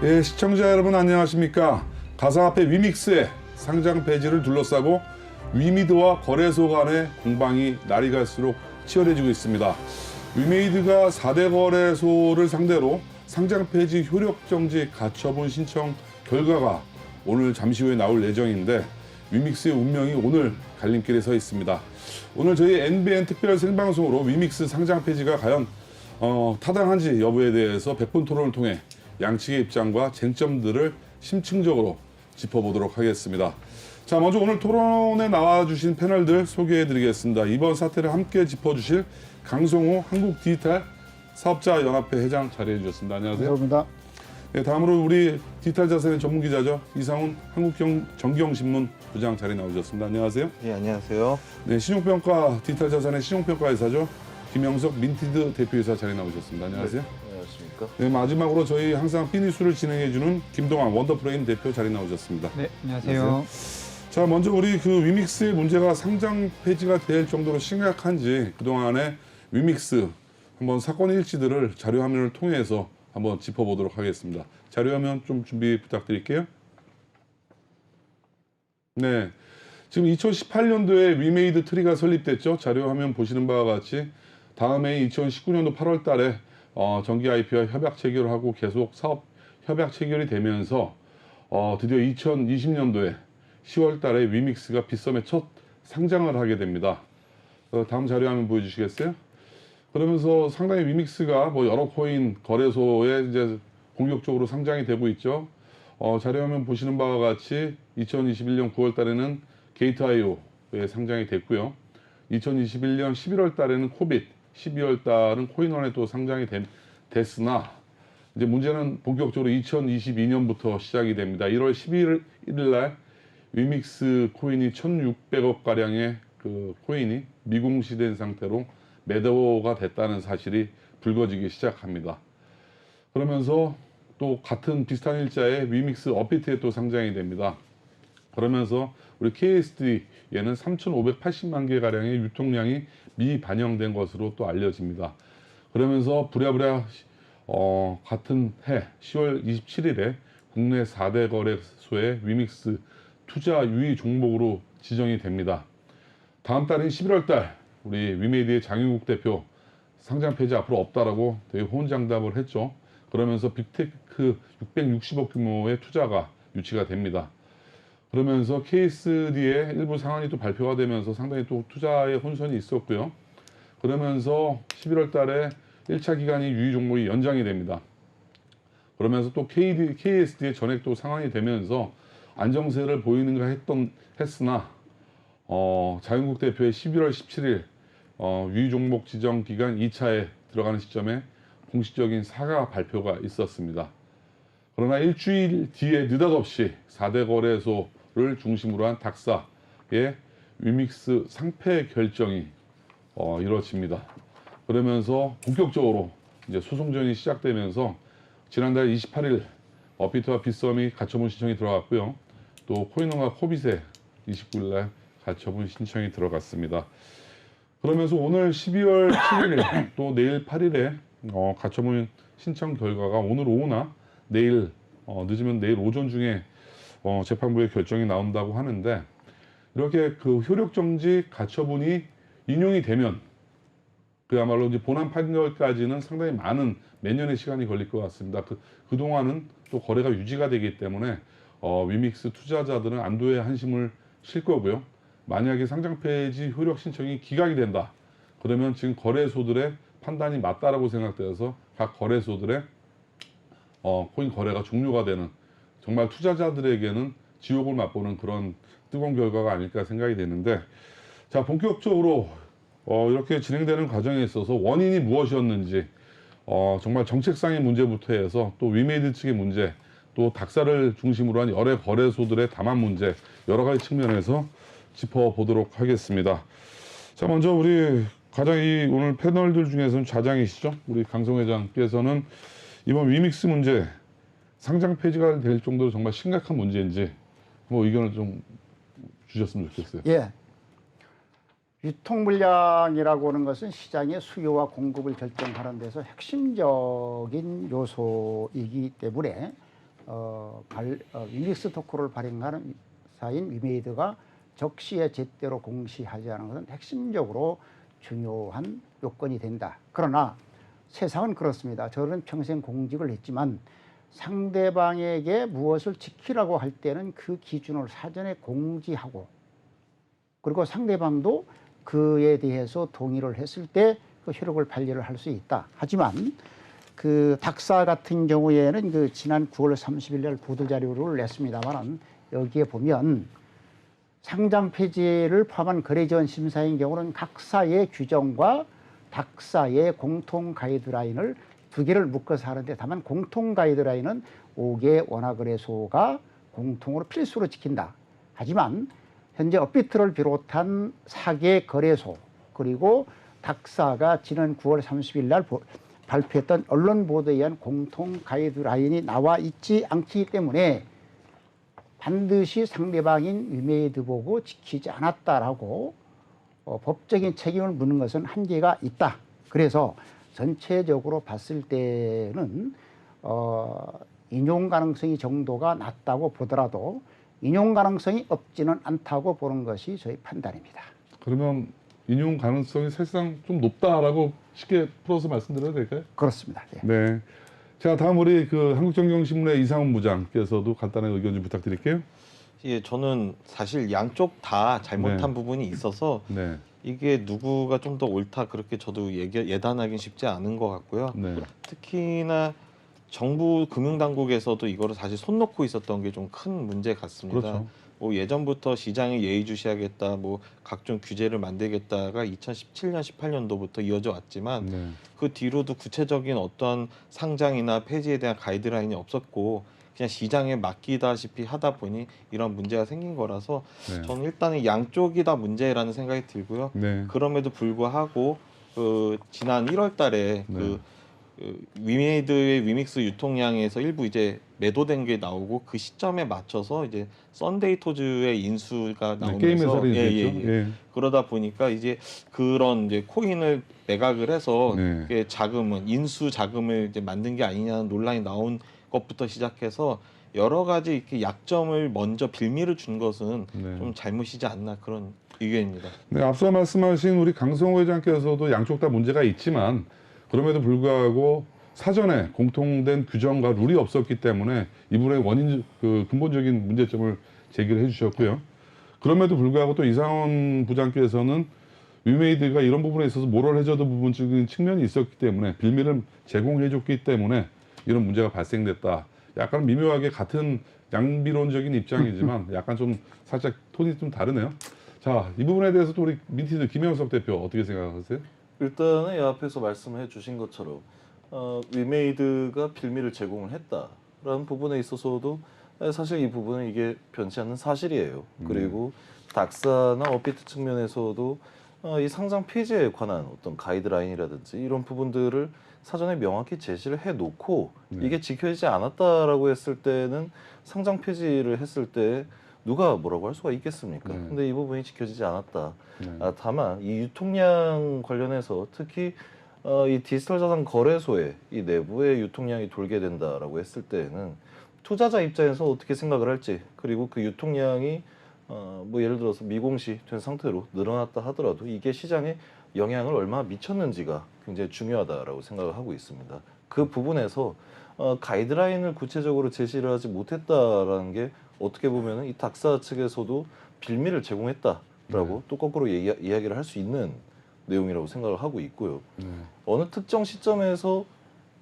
예, 시청자 여러분 안녕하십니까? 가상화폐 위믹스의 상장 폐지를 둘러싸고 위미드와 거래소 간의 공방이 날이 갈수록 치열해지고 있습니다. 위메이드가 4대 거래소를 상대로 상장 폐지 효력 정지 가처분 신청 결과가 오늘 잠시 후에 나올 예정인데 위믹스의 운명이 오늘 갈림길에 서 있습니다. 오늘 저희 NBN 특별 생방송으로 위믹스 상장 폐지가 과연 타당한지 여부에 대해서 100분 토론을 통해 양측의 입장과 쟁점들을 심층적으로 짚어보도록 하겠습니다. 자, 먼저 오늘 토론에 나와주신 패널들 소개해드리겠습니다. 이번 사태를 함께 짚어주실 강성호 한국디지털 사업자연합회 회장 자리해 주셨습니다. 안녕하세요. 감사합니다. 네, 다음으로 우리 디지털 자산의 전문 기자죠. 이상훈 한국정경신문 부장 자리 나오셨습니다. 안녕하세요. 네, 안녕하세요. 네, 신용평가 디지털 자산의 신용평가 회사죠. 김영석 민티드 대표이사 자리 나오셨습니다. 안녕하세요. 네, 안녕하십니까. 네, 마지막으로 저희 항상 피니수를 진행해주는 김동환 원더프레임 대표 자리 나오셨습니다. 네, 안녕하세요. 자, 먼저 우리 그 위믹스의 문제가 상장 폐지가 될 정도로 심각한지 그동안의 위믹스 한번 사건 일지들을 자료 화면을 통해서 한번 짚어보도록 하겠습니다. 자료 화면 좀 준비 부탁드릴게요. 네, 지금 2018년도에 위메이드 트리가 설립됐죠. 자료 화면 보시는 바와 같이 다음해 2019년도 8월 달에 정기 IP와 협약 체결을 하고 계속 사업 협약 체결이 되면서 드디어 2020년도에 10월 달에 위믹스가 빗썸에 첫 상장을 하게 됩니다. 다음 자료 화면 보여주시겠어요? 그러면서 상당히 위믹스가 뭐 여러 코인 거래소에 이제 공격적으로 상장이 되고 있죠. 자료 화면 보시는 바와 같이 2021년 9월 달에는 게이트.io에 상장이 됐고요. 2021년 11월 달에는 코빗, 12월 달은 코인원에 또 상장이 됐으나 이제 문제는 본격적으로 2022년부터 시작이 됩니다. 1월 11일 날 위믹스 코인이 1,600억 가량의 그 코인이 미공시된 상태로 매도가 됐다는 사실이 불거지기 시작합니다. 그러면서 또 같은 비슷한 일자에 위믹스 업비트에 또 상장이 됩니다. 그러면서 우리 KSD에는 3,580만 개 가량의 유통량이 미반영된 것으로 또 알려집니다. 그러면서 부랴부랴 같은 해 10월 27일에 국내 4대 거래소의 위믹스 투자 유의 종목으로 지정이 됩니다. 다음 달인 11월 달 우리 위메이드의 장윤국 대표 상장 폐지 앞으로 없다라고 되게 호언장담을 했죠. 그러면서 빅테크 660억 규모의 투자가 유치가 됩니다. 그러면서 KSD의 일부 상한이 또 발표가 되면서 상당히 또 투자에 혼선이 있었고요. 그러면서 11월 달에 1차 기간이 유의 종목이 연장이 됩니다. 그러면서 또 KSD의 전액도 상한이 되면서 안정세를 보이는가 했으나 장윤국 대표의 11월 17일 유의 종목 지정 기간 2차에 들어가는 시점에 공식적인 사과 발표가 있었습니다. 그러나 일주일 뒤에 느닷없이 4대 거래소를 중심으로 한 닥사의 위믹스 상패 결정이 이루어집니다. 그러면서 본격적으로 이제 소송전이 시작되면서 지난달 28일 업비트와 빗썸이 가처분 신청이 들어갔고요. 또 코인원과 코빗에 29일 날 가처분 신청이 들어갔습니다. 그러면서 오늘 12월 7일 또 내일 8일에 가처분 신청 결과가 오늘 오후나 내일 늦으면 내일 오전 중에 재판부의 결정이 나온다고 하는데 이렇게 그 효력 정지 가처분이 인용이 되면 그야말로 이제 본안 판결까지는 상당히 많은 몇 년의 시간이 걸릴 것 같습니다. 그동안은 또 거래가 유지가 되기 때문에 위믹스 투자자들은 안도의 한심을 쉴 거고요. 만약에 상장 폐지 효력 신청이 기각이 된다. 그러면 지금 거래소들의 판단이 맞다라고 생각되어서 각 거래소들의 코인 거래가 종료가 되는 정말 투자자들에게는 지옥을 맛보는 그런 뜨거운 결과가 아닐까 생각이 되는데 자, 본격적으로 이렇게 진행되는 과정에 있어서 원인이 무엇이었는지 정말 정책상의 문제부터 해서 또 위메이드 측의 문제 또 닥사를 중심으로 한 여러 거래소들의 담합 문제 여러 가지 측면에서 짚어보도록 하겠습니다. 자, 먼저 우리 가장 이 오늘 패널들 중에서는 좌장이시죠. 우리 강성 회장께서는 이번 위믹스 문제 상장 폐지가 될 정도로 정말 심각한 문제인지 뭐 의견을 좀 주셨으면 좋겠어요. 예. 유통 물량이라고 하는 것은 시장의 수요와 공급을 결정하는 데서 핵심적인 요소이기 때문에 위믹스 토크를 발행하는 사인 위메이드가 적시에 제대로 공시하지 않은 것은 핵심적으로 중요한 요건이 된다. 그러나 세상은 그렇습니다. 저는 평생 공직을 했지만 상대방에게 무엇을 지키라고 할 때는 그 기준을 사전에 공지하고 그리고 상대방도 그에 대해서 동의를 했을 때 그 효력을 발휘를 할 수 있다. 하지만 그 닥사 같은 경우에는 그 지난 9월 30일 날 보도 자료를 냈습니다만 여기에 보면 상장 폐지를 포함한 거래지원 심사인 경우는 각사의 규정과 닥사의 공통 가이드라인을 두 개를 묶어서 하는데 다만 공통 가이드라인은 5개 원화거래소가 공통으로 필수로 지킨다. 하지만 현재 업비트를 비롯한 4개 거래소 그리고 닥사가 지난 9월 30일 날 발표했던 언론 보도에 의한 공통 가이드라인이 나와 있지 않기 때문에 반드시 상대방인 위메이드 보고 지키지 않았다라고 법적인 책임을 묻는 것은 한계가 있다. 그래서 전체적으로 봤을 때는 인용 가능성이 정도가 낮다고 보더라도 인용 가능성이 없지는 않다고 보는 것이 저희 판단입니다. 그러면 인용 가능성이 사실상 좀 높다라고 쉽게 풀어서 말씀드려도 될까요? 그렇습니다. 예. 네. 자, 다음 우리 그 한국정경신문의 이상훈 부장께서도 간단한 의견 좀 부탁드릴게요. 예, 저는 사실 양쪽 다 잘못한 네. 부분이 있어서 네. 이게 누구가 좀 더 옳다 그렇게 저도 예단하기는 쉽지 않은 것 같고요. 네. 특히나 정부 금융당국에서도 이거를 사실 손 놓고 있었던 게 좀 큰 문제 같습니다. 그렇죠. 뭐 예전부터 시장에 예의주시하겠다, 뭐 각종 규제를 만들겠다가 2017년, 18년도부터 이어져 왔지만 네. 그 뒤로도 구체적인 어떤 상장이나 폐지에 대한 가이드라인이 없었고 그냥 시장에 맡기다시피 하다 보니 이런 문제가 생긴 거라서 네. 저는 일단은 양쪽이 다 문제라는 생각이 들고요. 네. 그럼에도 불구하고 그 지난 1월달에 네. 위메이드의 위믹스 유통량에서 일부 이제 매도된 게 나오고 그 시점에 맞춰서 이제 썬데이 토즈의 인수가 네, 나오면서 게임 회사를 인수했죠. 예. 그러다 보니까 이제 그런 이제 코인을 매각을 해서 네. 그게 자금은 인수 자금을 이제 만든 게 아니냐는 논란이 나온 것부터 시작해서 여러 가지 이렇게 약점을 먼저 빌미를 준 것은 네. 좀 잘못이지 않나 그런 의견입니다. 네, 앞서 말씀하신 우리 강성호 회장께서도 양쪽 다 문제가 있지만 그럼에도 불구하고 사전에 공통된 규정과 룰이 없었기 때문에 이 부분의 원인 그 근본적인 문제점을 제기를 해주셨고요. 그럼에도 불구하고 또 이상원 부장께서는 위메이드가 이런 부분에 있어서 모럴 해저드 부분적인 측면이 있었기 때문에 빌미를 제공해줬기 때문에 이런 문제가 발생됐다. 약간 미묘하게 같은 양비론적인 입장이지만 약간 좀 살짝 톤이 좀 다르네요. 자, 이 부분에 대해서도 우리 민티드 김영석 대표 어떻게 생각하세요? 일단은 이 앞에서 말씀해 주신 것처럼 위메이드가 빌미를 제공을 했다라는 부분에 있어서도 사실 이 부분은 이게 변치 않는 사실이에요. 그리고 닥사나 업비트 측면에서도 이 상장 폐지에 관한 어떤 가이드라인이라든지 이런 부분들을 사전에 명확히 제시를 해놓고 이게 지켜지지 않았다라고 했을 때는 상장 폐지를 했을 때 누가 뭐라고 할 수가 있겠습니까? 네. 근데 이 부분이 지켜지지 않았다. 네. 다만 이 유통량 관련해서 특히 이 디지털 자산 거래소의 이 내부의 유통량이 돌게 된다라고 했을 때에는 투자자 입장에서 어떻게 생각을 할지 그리고 그 유통량이 뭐 예를 들어서 미공시된 상태로 늘어났다 하더라도 이게 시장에 영향을 얼마나 미쳤는지가 굉장히 중요하다라고 생각을 하고 있습니다. 그 부분에서 가이드라인을 구체적으로 제시를 하지 못했다라는 게 어떻게 보면은 이 닥사 측에서도 빌미를 제공했다라고 또 거꾸로 이야기를 할 수 있는 내용이라고 생각을 하고 있고요. 어느 특정 시점에서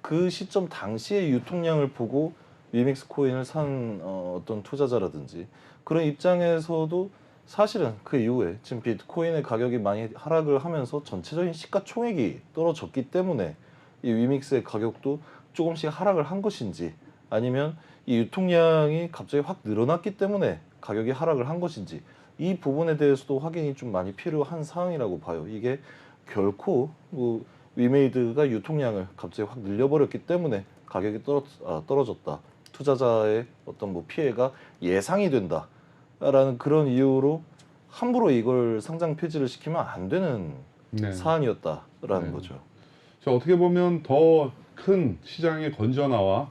그 시점 당시의 유통량을 보고 위믹스 코인을 산 어떤 투자자라든지 그런 입장에서도 사실은 그 이후에 지금 비트코인의 가격이 많이 하락을 하면서 전체적인 시가총액이 떨어졌기 때문에 이 위믹스의 가격도 조금씩 하락을 한 것인지 아니면 이 유통량이 갑자기 확 늘어났기 때문에 가격이 하락을 한 것인지 이 부분에 대해서도 확인이 좀 많이 필요한 상황이라고 봐요. 이게 결코 뭐 위메이드가 유통량을 갑자기 확 늘려버렸기 때문에 가격이 떨어졌다. 투자자의 어떤 뭐 피해가 예상이 된다라는 그런 이유로 함부로 이걸 상장 폐지를 시키면 안 되는 네. 사안이었다라는 네. 거죠. 자, 어떻게 보면 더 큰 시장의 건전화와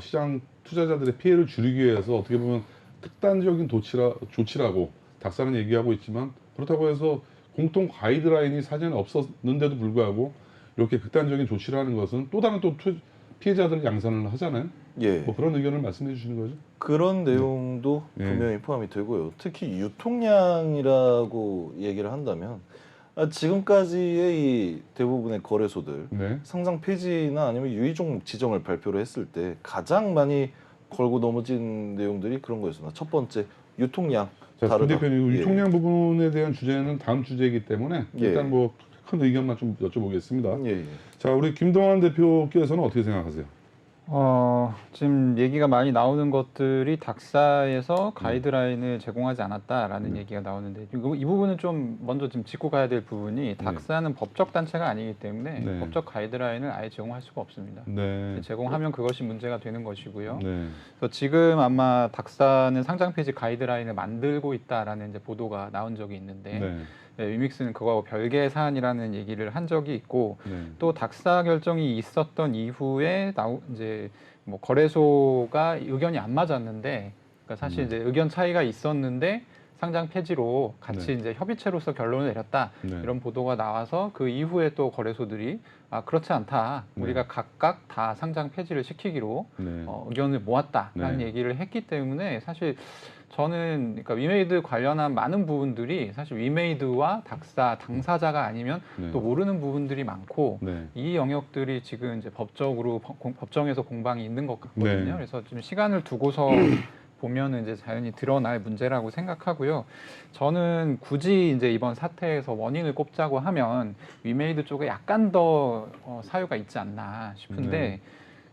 시장 투자자들의 피해를 줄이기 위해서 어떻게 보면 극단적인 조치라고 닥사는 얘기하고 있지만 그렇다고 해서 공통 가이드라인이 사전에 없었는데도 불구하고 이렇게 극단적인 조치를 하는 것은 또 다른 피해자들 양산을 하잖아요. 예. 뭐 그런 의견을 말씀해 주시는 거죠. 그런 내용도 네. 분명히 포함이 되고요. 특히 유통량이라고 얘기를 한다면 지금까지의 이 대부분의 거래소들 네. 상장 폐지나 아니면 유의 종목 지정을 발표를 했을 때 가장 많이 걸고 넘어진 내용들이 그런 거였습니다. 첫 번째, 유통량 자, 김 다르다. 대표님, 예. 유통량 부분에 대한 주제는 다음 주제이기 때문에 예. 일단 뭐 큰 의견만 좀 여쭤보겠습니다. 예, 예. 자, 우리 김동완 대표께서는 어떻게 생각하세요? 지금 얘기가 많이 나오는 것들이 닥사에서 가이드라인을 제공하지 않았다라는 얘기가 나오는데 이 부분은 좀 먼저 좀 짚고 가야 될 부분이 닥사는 법적 단체가 아니기 때문에 네. 법적 가이드라인을 아예 제공할 수가 없습니다. 네. 제공하면 그것이 문제가 되는 것이고요. 네. 그래서 지금 아마 닥사는 상장 폐지 가이드라인을 만들고 있다라는 이제 보도가 나온 적이 있는데 네. 위믹스는 그거하고 별개의 사안이라는 얘기를 한 적이 있고 네. 또 닥사 결정이 있었던 이후에 이제 뭐 거래소가 의견이 안 맞았는데 그러니까 사실 이제 의견 차이가 있었는데 상장 폐지로 같이 네. 이제 협의체로서 결론을 내렸다 네. 이런 보도가 나와서 그 이후에 또 거래소들이 그렇지 않다 네. 우리가 각각 다 상장 폐지를 시키기로 네. 의견을 모았다라는 네. 얘기를 했기 때문에 사실 저는 그러니까 위메이드 관련한 많은 부분들이 사실 위메이드와 닥사 당사자가 아니면 네. 또 모르는 부분들이 많고 네. 이 영역들이 지금 이제 법정에서 공방이 있는 것 같거든요. 네. 그래서 좀 시간을 두고서 보면은 이제 자연히 드러날 문제라고 생각하고요. 저는 굳이 이제 이번 사태에서 원인을 꼽자고 하면 위메이드 쪽에 약간 더 사유가 있지 않나 싶은데 네.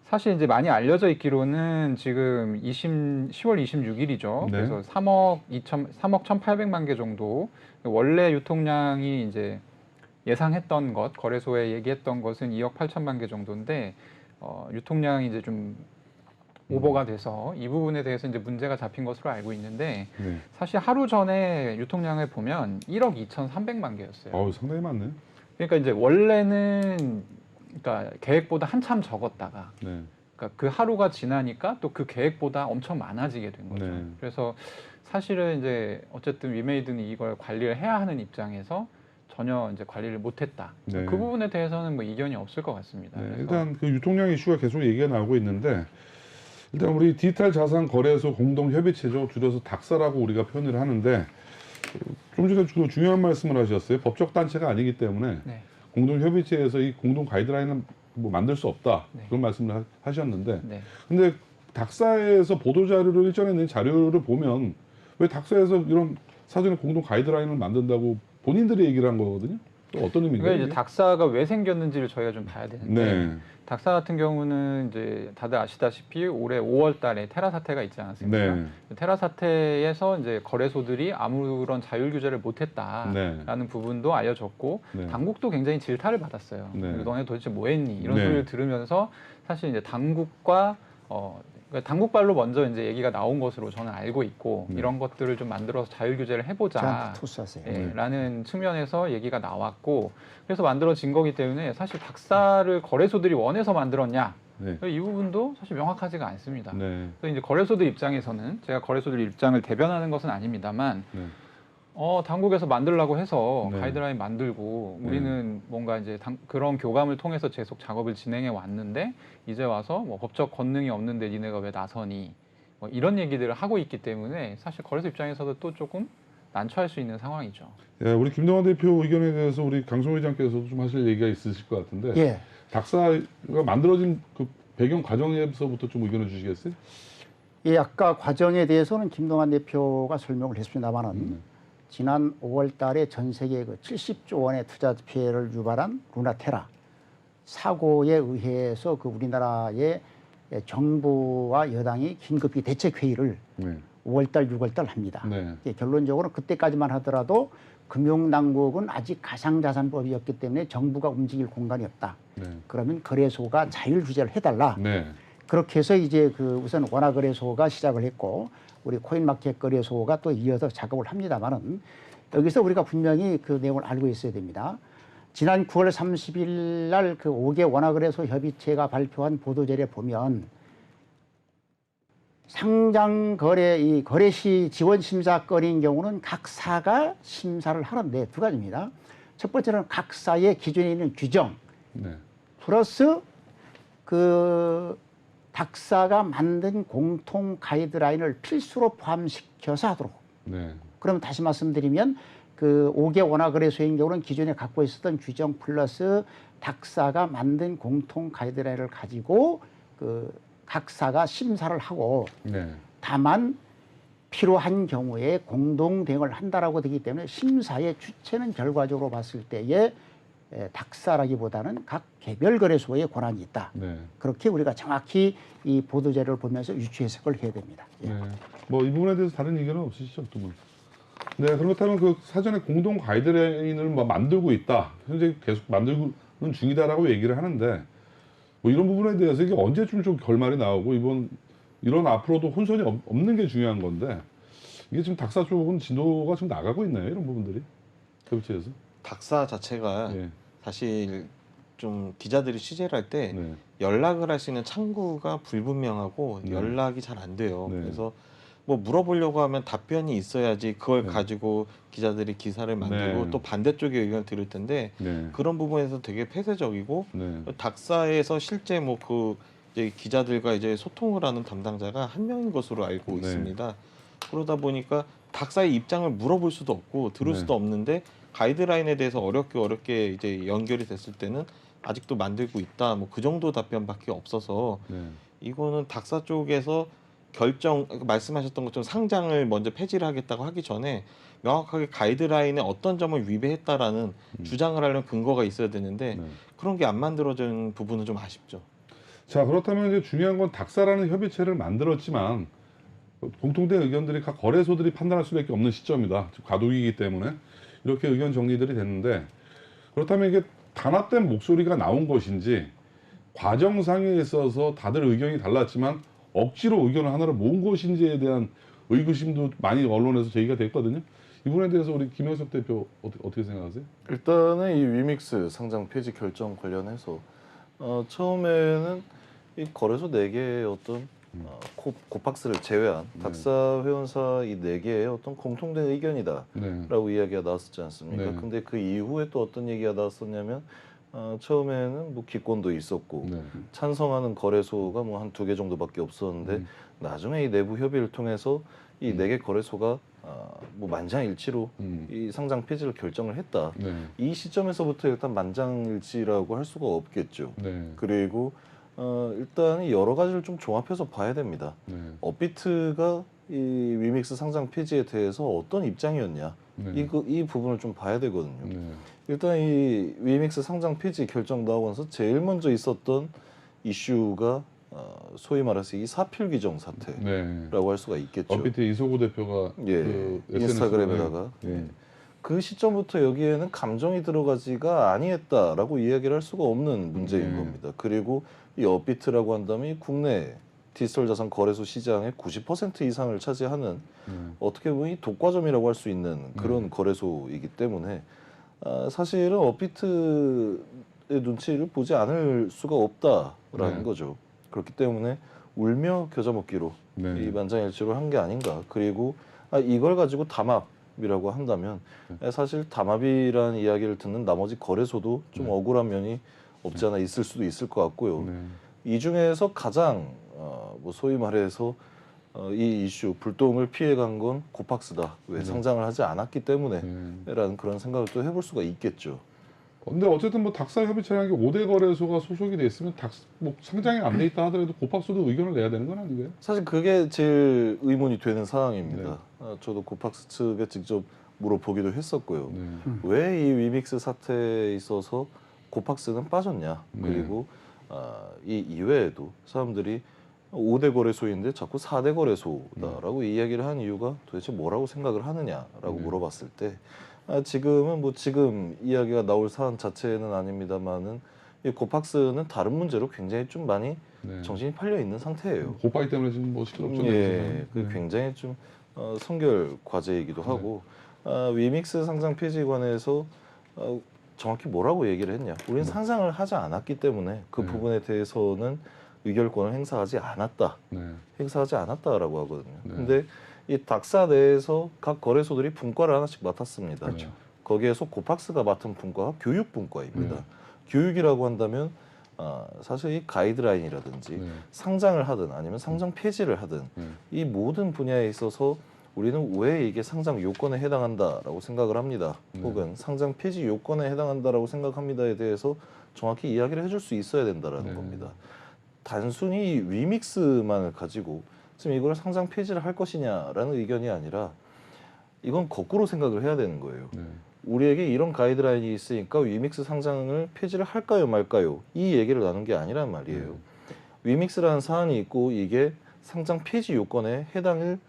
사실 이제 많이 알려져 있기로는 지금 10월 26일이죠. 네. 그래서 3억 1,800만 개 정도 원래 유통량이 이제 예상했던 것, 거래소에 얘기했던 것은 2억 8천만 개 정도인데 유통량이 이제 좀 오버가 돼서 이 부분에 대해서 이제 문제가 잡힌 것으로 알고 있는데 네. 사실 하루 전에 유통량을 보면 1억 2,300만 개였어요. 어우, 상당히 많네. 그러니까 이제 원래는 그러니까 계획보다 한참 적었다가 네. 그러니까 그 하루가 지나니까 또 그 계획보다 엄청 많아지게 된 거죠. 네. 그래서 사실은 이제 어쨌든 위메이드는 이걸 관리를 해야 하는 입장에서 전혀 이제 관리를 못했다. 네. 그 부분에 대해서는 뭐 이견이 없을 것 같습니다. 네, 그래서 일단 그 유통량 이슈가 계속 얘기가 나오고 있는데 일단 우리 디지털 자산 거래소 공동 협의체죠. 줄여서 닥사라고 우리가 표현을 하는데 좀 전에 중요한 말씀을 하셨어요. 법적 단체가 아니기 때문에 네. 공동 협의체에서 이 공동 가이드라인은 뭐 만들 수 없다. 네. 그런 말씀을 하셨는데 네. 근데 닥사에서 보도 자료를 일전에 낸 자료를 보면 왜 닥사에서 이런 사전에 공동 가이드라인을 만든다고 본인들이 얘기를 한 거거든요. 또 어떤 의미인가요? 그러니까 이제 닥사가 왜 생겼는지를 저희가 좀 봐야 되는데 네. 닥사 같은 경우는 이제 다들 아시다시피 올해 5월달에 테라 사태가 있지 않았습니까? 네. 테라 사태에서 이제 거래소들이 아무런 자율 규제를 못했다라는 네. 부분도 알려졌고 네. 당국도 굉장히 질타를 받았어요. 네. 너네 도대체 뭐했니? 이런 네. 소리를 들으면서 사실 이제 당국과 그러니까 당국발로 먼저 이제 얘기가 나온 것으로 저는 알고 있고 네. 이런 것들을 좀 만들어서 자율 규제를 해보자. 저한테 투수하세요. 예, 라는 측면에서 얘기가 나왔고 그래서 만들어진 거기 때문에 사실 닥사를 거래소들이 원해서 만들었냐 네. 이 부분도 사실 명확하지가 않습니다. 네. 그래서 이제 거래소들 입장에서는 제가 거래소들 입장을 대변하는 것은 아닙니다만 네. 당국에서 만들려고 해서 네. 가이드라인 만들고 네. 우리는 뭔가 이제 그런 교감을 통해서 계속 작업을 진행해 왔는데 이제 와서 뭐 법적 권능이 없는데 니네가 왜 나서니 뭐 이런 얘기들을 하고 있기 때문에 사실 거래소 입장에서도 또 조금 난처할 수 있는 상황이죠. 예, 우리 김동완 대표 의견에 대해서 우리 강성 회장께서도 좀 하실 얘기가 있으실 것 같은데 예. 닥사가 만들어진 그 배경 과정에서부터 좀 의견을 주시겠어요? 예, 아까 과정에 대해서는 김동완 대표가 설명을 했습니다만은 지난 5월 달에 전 세계 그 70조 원의 투자 피해를 유발한 루나테라 사고에 의해서 그 우리나라의 정부와 여당이 긴급히 대책회의를 네. 5월 달, 6월 달 합니다. 네. 예, 결론적으로 그때까지만 하더라도 금융당국은 아직 가상자산법이었기 때문에 정부가 움직일 공간이 없다. 네. 그러면 거래소가 자율 규제를 해달라. 네. 그렇게 해서 이제 그 우선 원화거래소가 시작을 했고 우리 코인마켓 거래소가 또 이어서 작업을 합니다만은 여기서 우리가 분명히 그 내용을 알고 있어야 됩니다. 지난 9월 30일 날 그 5개 원화거래소 협의체가 발표한 보도자료에 보면 상장 거래 이 거래 시 지원 심사 건인 경우는 각 사가 심사를 하는데 두 가지입니다. 첫 번째는 각 사의 기준에 있는 규정 네. 플러스 그 닥사가 만든 공통 가이드라인을 필수로 포함시켜서 하도록. 네. 그러면 다시 말씀드리면 그 5개 원화거래소인 경우는 기존에 갖고 있었던 규정 플러스 닥사가 만든 공통 가이드라인을 가지고 그 각 사가 심사를 하고 네. 다만 필요한 경우에 공동 대응을 한다라고 되기 때문에 심사의 주체는 결과적으로 봤을 때에 닥사라기보다는 각 개별 거래소의 권한이 있다. 네. 그렇게 우리가 정확히 이 보도 자료를 보면서 유추 해석을 해야 됩니다. 예. 네. 뭐 이 부분에 대해서 다른 의견은 없으시죠, 두 분? 네, 그렇다면 그 사전에 공동 가이드라인을 뭐 만들고 있다, 현재 계속 만들고는 중이다라고 얘기를 하는데, 뭐 이런 부분에 대해서 이게 언제쯤 좀 결말이 나오고 이런 앞으로도 혼선이 없는 게 중요한 건데, 이게 지금 닥사 쪽은 진도가 좀 나가고 있나요, 이런 부분들이 협의체에서? 닥사 자체가 예. 사실 좀 기자들이 취재를 할 때 네. 연락을 할 수 있는 창구가 불분명하고 네. 연락이 잘 안 돼요. 네. 그래서 뭐 물어보려고 하면 답변이 있어야지 그걸 네. 가지고 기자들이 기사를 만들고 네. 또 반대쪽의 의견을 들을 텐데 네. 그런 부분에서 되게 폐쇄적이고 네. 닥사에서 실제 뭐 그 이제 기자들과 이제 소통을 하는 담당자가 한 명인 것으로 알고 네. 있습니다. 그러다 보니까 닥사의 입장을 물어볼 수도 없고 들을 네. 수도 없는데 가이드라인에 대해서 어렵게 이제 연결이 됐을 때는 아직도 만들고 있다. 뭐 그 정도 답변밖에 없어서 네. 이거는 닥사 쪽에서 결정 말씀하셨던 것처럼 상장을 먼저 폐지를 하겠다고 하기 전에 명확하게 가이드라인에 어떤 점을 위배했다라는 주장을 하려면 근거가 있어야 되는데 네. 그런 게 안 만들어진 부분은 좀 아쉽죠. 자, 그렇다면 이제 중요한 건 닥사라는 협의체를 만들었지만 공통된 의견들이 각 거래소들이 판단할 수밖에 없는 시점이다. 지금 과도기이기 때문에 이렇게 의견 정리들이 됐는데, 그렇다면 이게 단합된 목소리가 나온 것인지 과정상에 있어서 다들 의견이 달랐지만 억지로 의견을 하나를 모은 것인지에 대한 의구심도 많이 언론에서 제기가 됐거든요. 이 부분에 대해서 우리 김영석 대표 어떻게 생각하세요? 일단은 이 위믹스 상장 폐지 결정 관련해서 처음에는 이 거래소 4개의 어떤 코팍스를 제외한 닥사 회원사 이 4개의 어떤 공통된 의견이다라고 네. 이야기가 나왔었지 않습니까? 네. 근데 그 이후에 또 어떤 얘기가 나왔었냐면 처음에는 뭐 기권도 있었고 네. 찬성하는 거래소가 뭐 한 2개 정도밖에 없었는데 나중에 이 내부 협의를 통해서 이 4개 거래소가 뭐 만장일치로 이 상장 폐지를 결정을 했다. 네. 이 시점에서부터 일단 만장일치라고 할 수가 없겠죠. 네. 그리고 일단 여러 가지를 좀 종합해서 봐야 됩니다. 네. 업비트가 이 위믹스 상장 폐지에 대해서 어떤 입장이었냐 네. 이 부분을 좀 봐야 되거든요. 네. 일단 이 위믹스 상장 폐지 결정 나오면서 제일 먼저 있었던 이슈가 소위 말해서 이 사필 규정 사태라고 네. 할 수가 있겠죠. 업비트 이소구 대표가 예, 그 인스타그램에다가 예. 그 시점부터 여기에는 감정이 들어가지가 아니했다라고 이야기를 할 수가 없는 문제인 겁니다. 그리고 이 업비트라고 한다면 이 국내 디지털 자산 거래소 시장의 90% 이상을 차지하는 어떻게 보면 이 독과점이라고 할 수 있는 그런 거래소이기 때문에 사실은 업비트의 눈치를 보지 않을 수가 없다라는 네. 거죠. 그렇기 때문에 울며 겨자 먹기로 네. 이 만장일치로 한 게 아닌가. 그리고 이걸 가지고 담합이라고 한다면 사실 담합이라는 이야기를 듣는 나머지 거래소도 좀 억울한 면이 없지 않아 있을 수도 있을 것 같고요. 네. 이 중에서 가장 뭐 소위 말해서 이 이슈 불똥을 피해간 건 코팍스다. 왜 상장을 하지 않았기 때문에라는 그런 생각을 또 해볼 수가 있겠죠. 근데 어쨌든 뭐 닥사 협의체라는 게 5대 거래소가 소속이 돼 있으면 뭐 상장이 안 돼 있다 하더라도 고팍스도 의견을 내야 되는 건 아닌가요? 사실 그게 제일 의문이 되는 상황입니다. 저도 코팍스 측에 직접 물어보기도 했었고요. 네. 왜 이 위믹스 사태에 있어서 코팍스는 빠졌냐? 네. 그리고 이 이외에도 사람들이 5대 거래소인데 자꾸 4대 거래소다라고 이야기를 한 이유가 도대체 뭐라고 생각을 하느냐라고 물어봤을 때 지금은 뭐 지금 이야기가 나올 사안 자체는 아닙니다만은 이 코팍스는 다른 문제로 굉장히 좀 많이 네. 정신이 팔려 있는 상태예요. 고파이 때문에 지금 뭐 시끄럽죠. 예, 그 굉장히 좀 성결 과제이기도 하고 위믹스 상장 폐지에 관해서 정확히 뭐라고 얘기를 했냐? 우리는 상장을 하지 않았기 때문에 그 부분에 대해서는 의결권을 행사하지 네. 않았다라고 하거든요. 네. 근데 이 닥사 내에서 각 거래소들이 분과를 하나씩 맡았습니다. 그렇죠. 거기에서 고팍스가 맡은 분과가 교육 분과입니다. 네. 교육이라고 한다면 사실 이 가이드라인이라든지 네. 상장을 하든 아니면 상장 폐지를 하든 네. 이 모든 분야에 있어서 우리는 왜 이게 상장 요건에 해당한다라고 생각을 합니다. 네. 혹은 상장 폐지 요건에 해당한다라고 생각합니다에 대해서 정확히 이야기를 해줄 수 있어야 된다라는 네. 겁니다. 단순히 위믹스만을 가지고 지금 이걸 상장 폐지를 할 것이냐라는 의견이 아니라 이건 거꾸로 생각을 해야 되는 거예요. 네. 우리에게 이런 가이드라인이 있으니까 위믹스 상장을 폐지를 할까요 말까요? 이 얘기를 나눈 게 아니란 말이에요. 위믹스라는 사안이 있고 이게 상장 폐지 요건에 해당을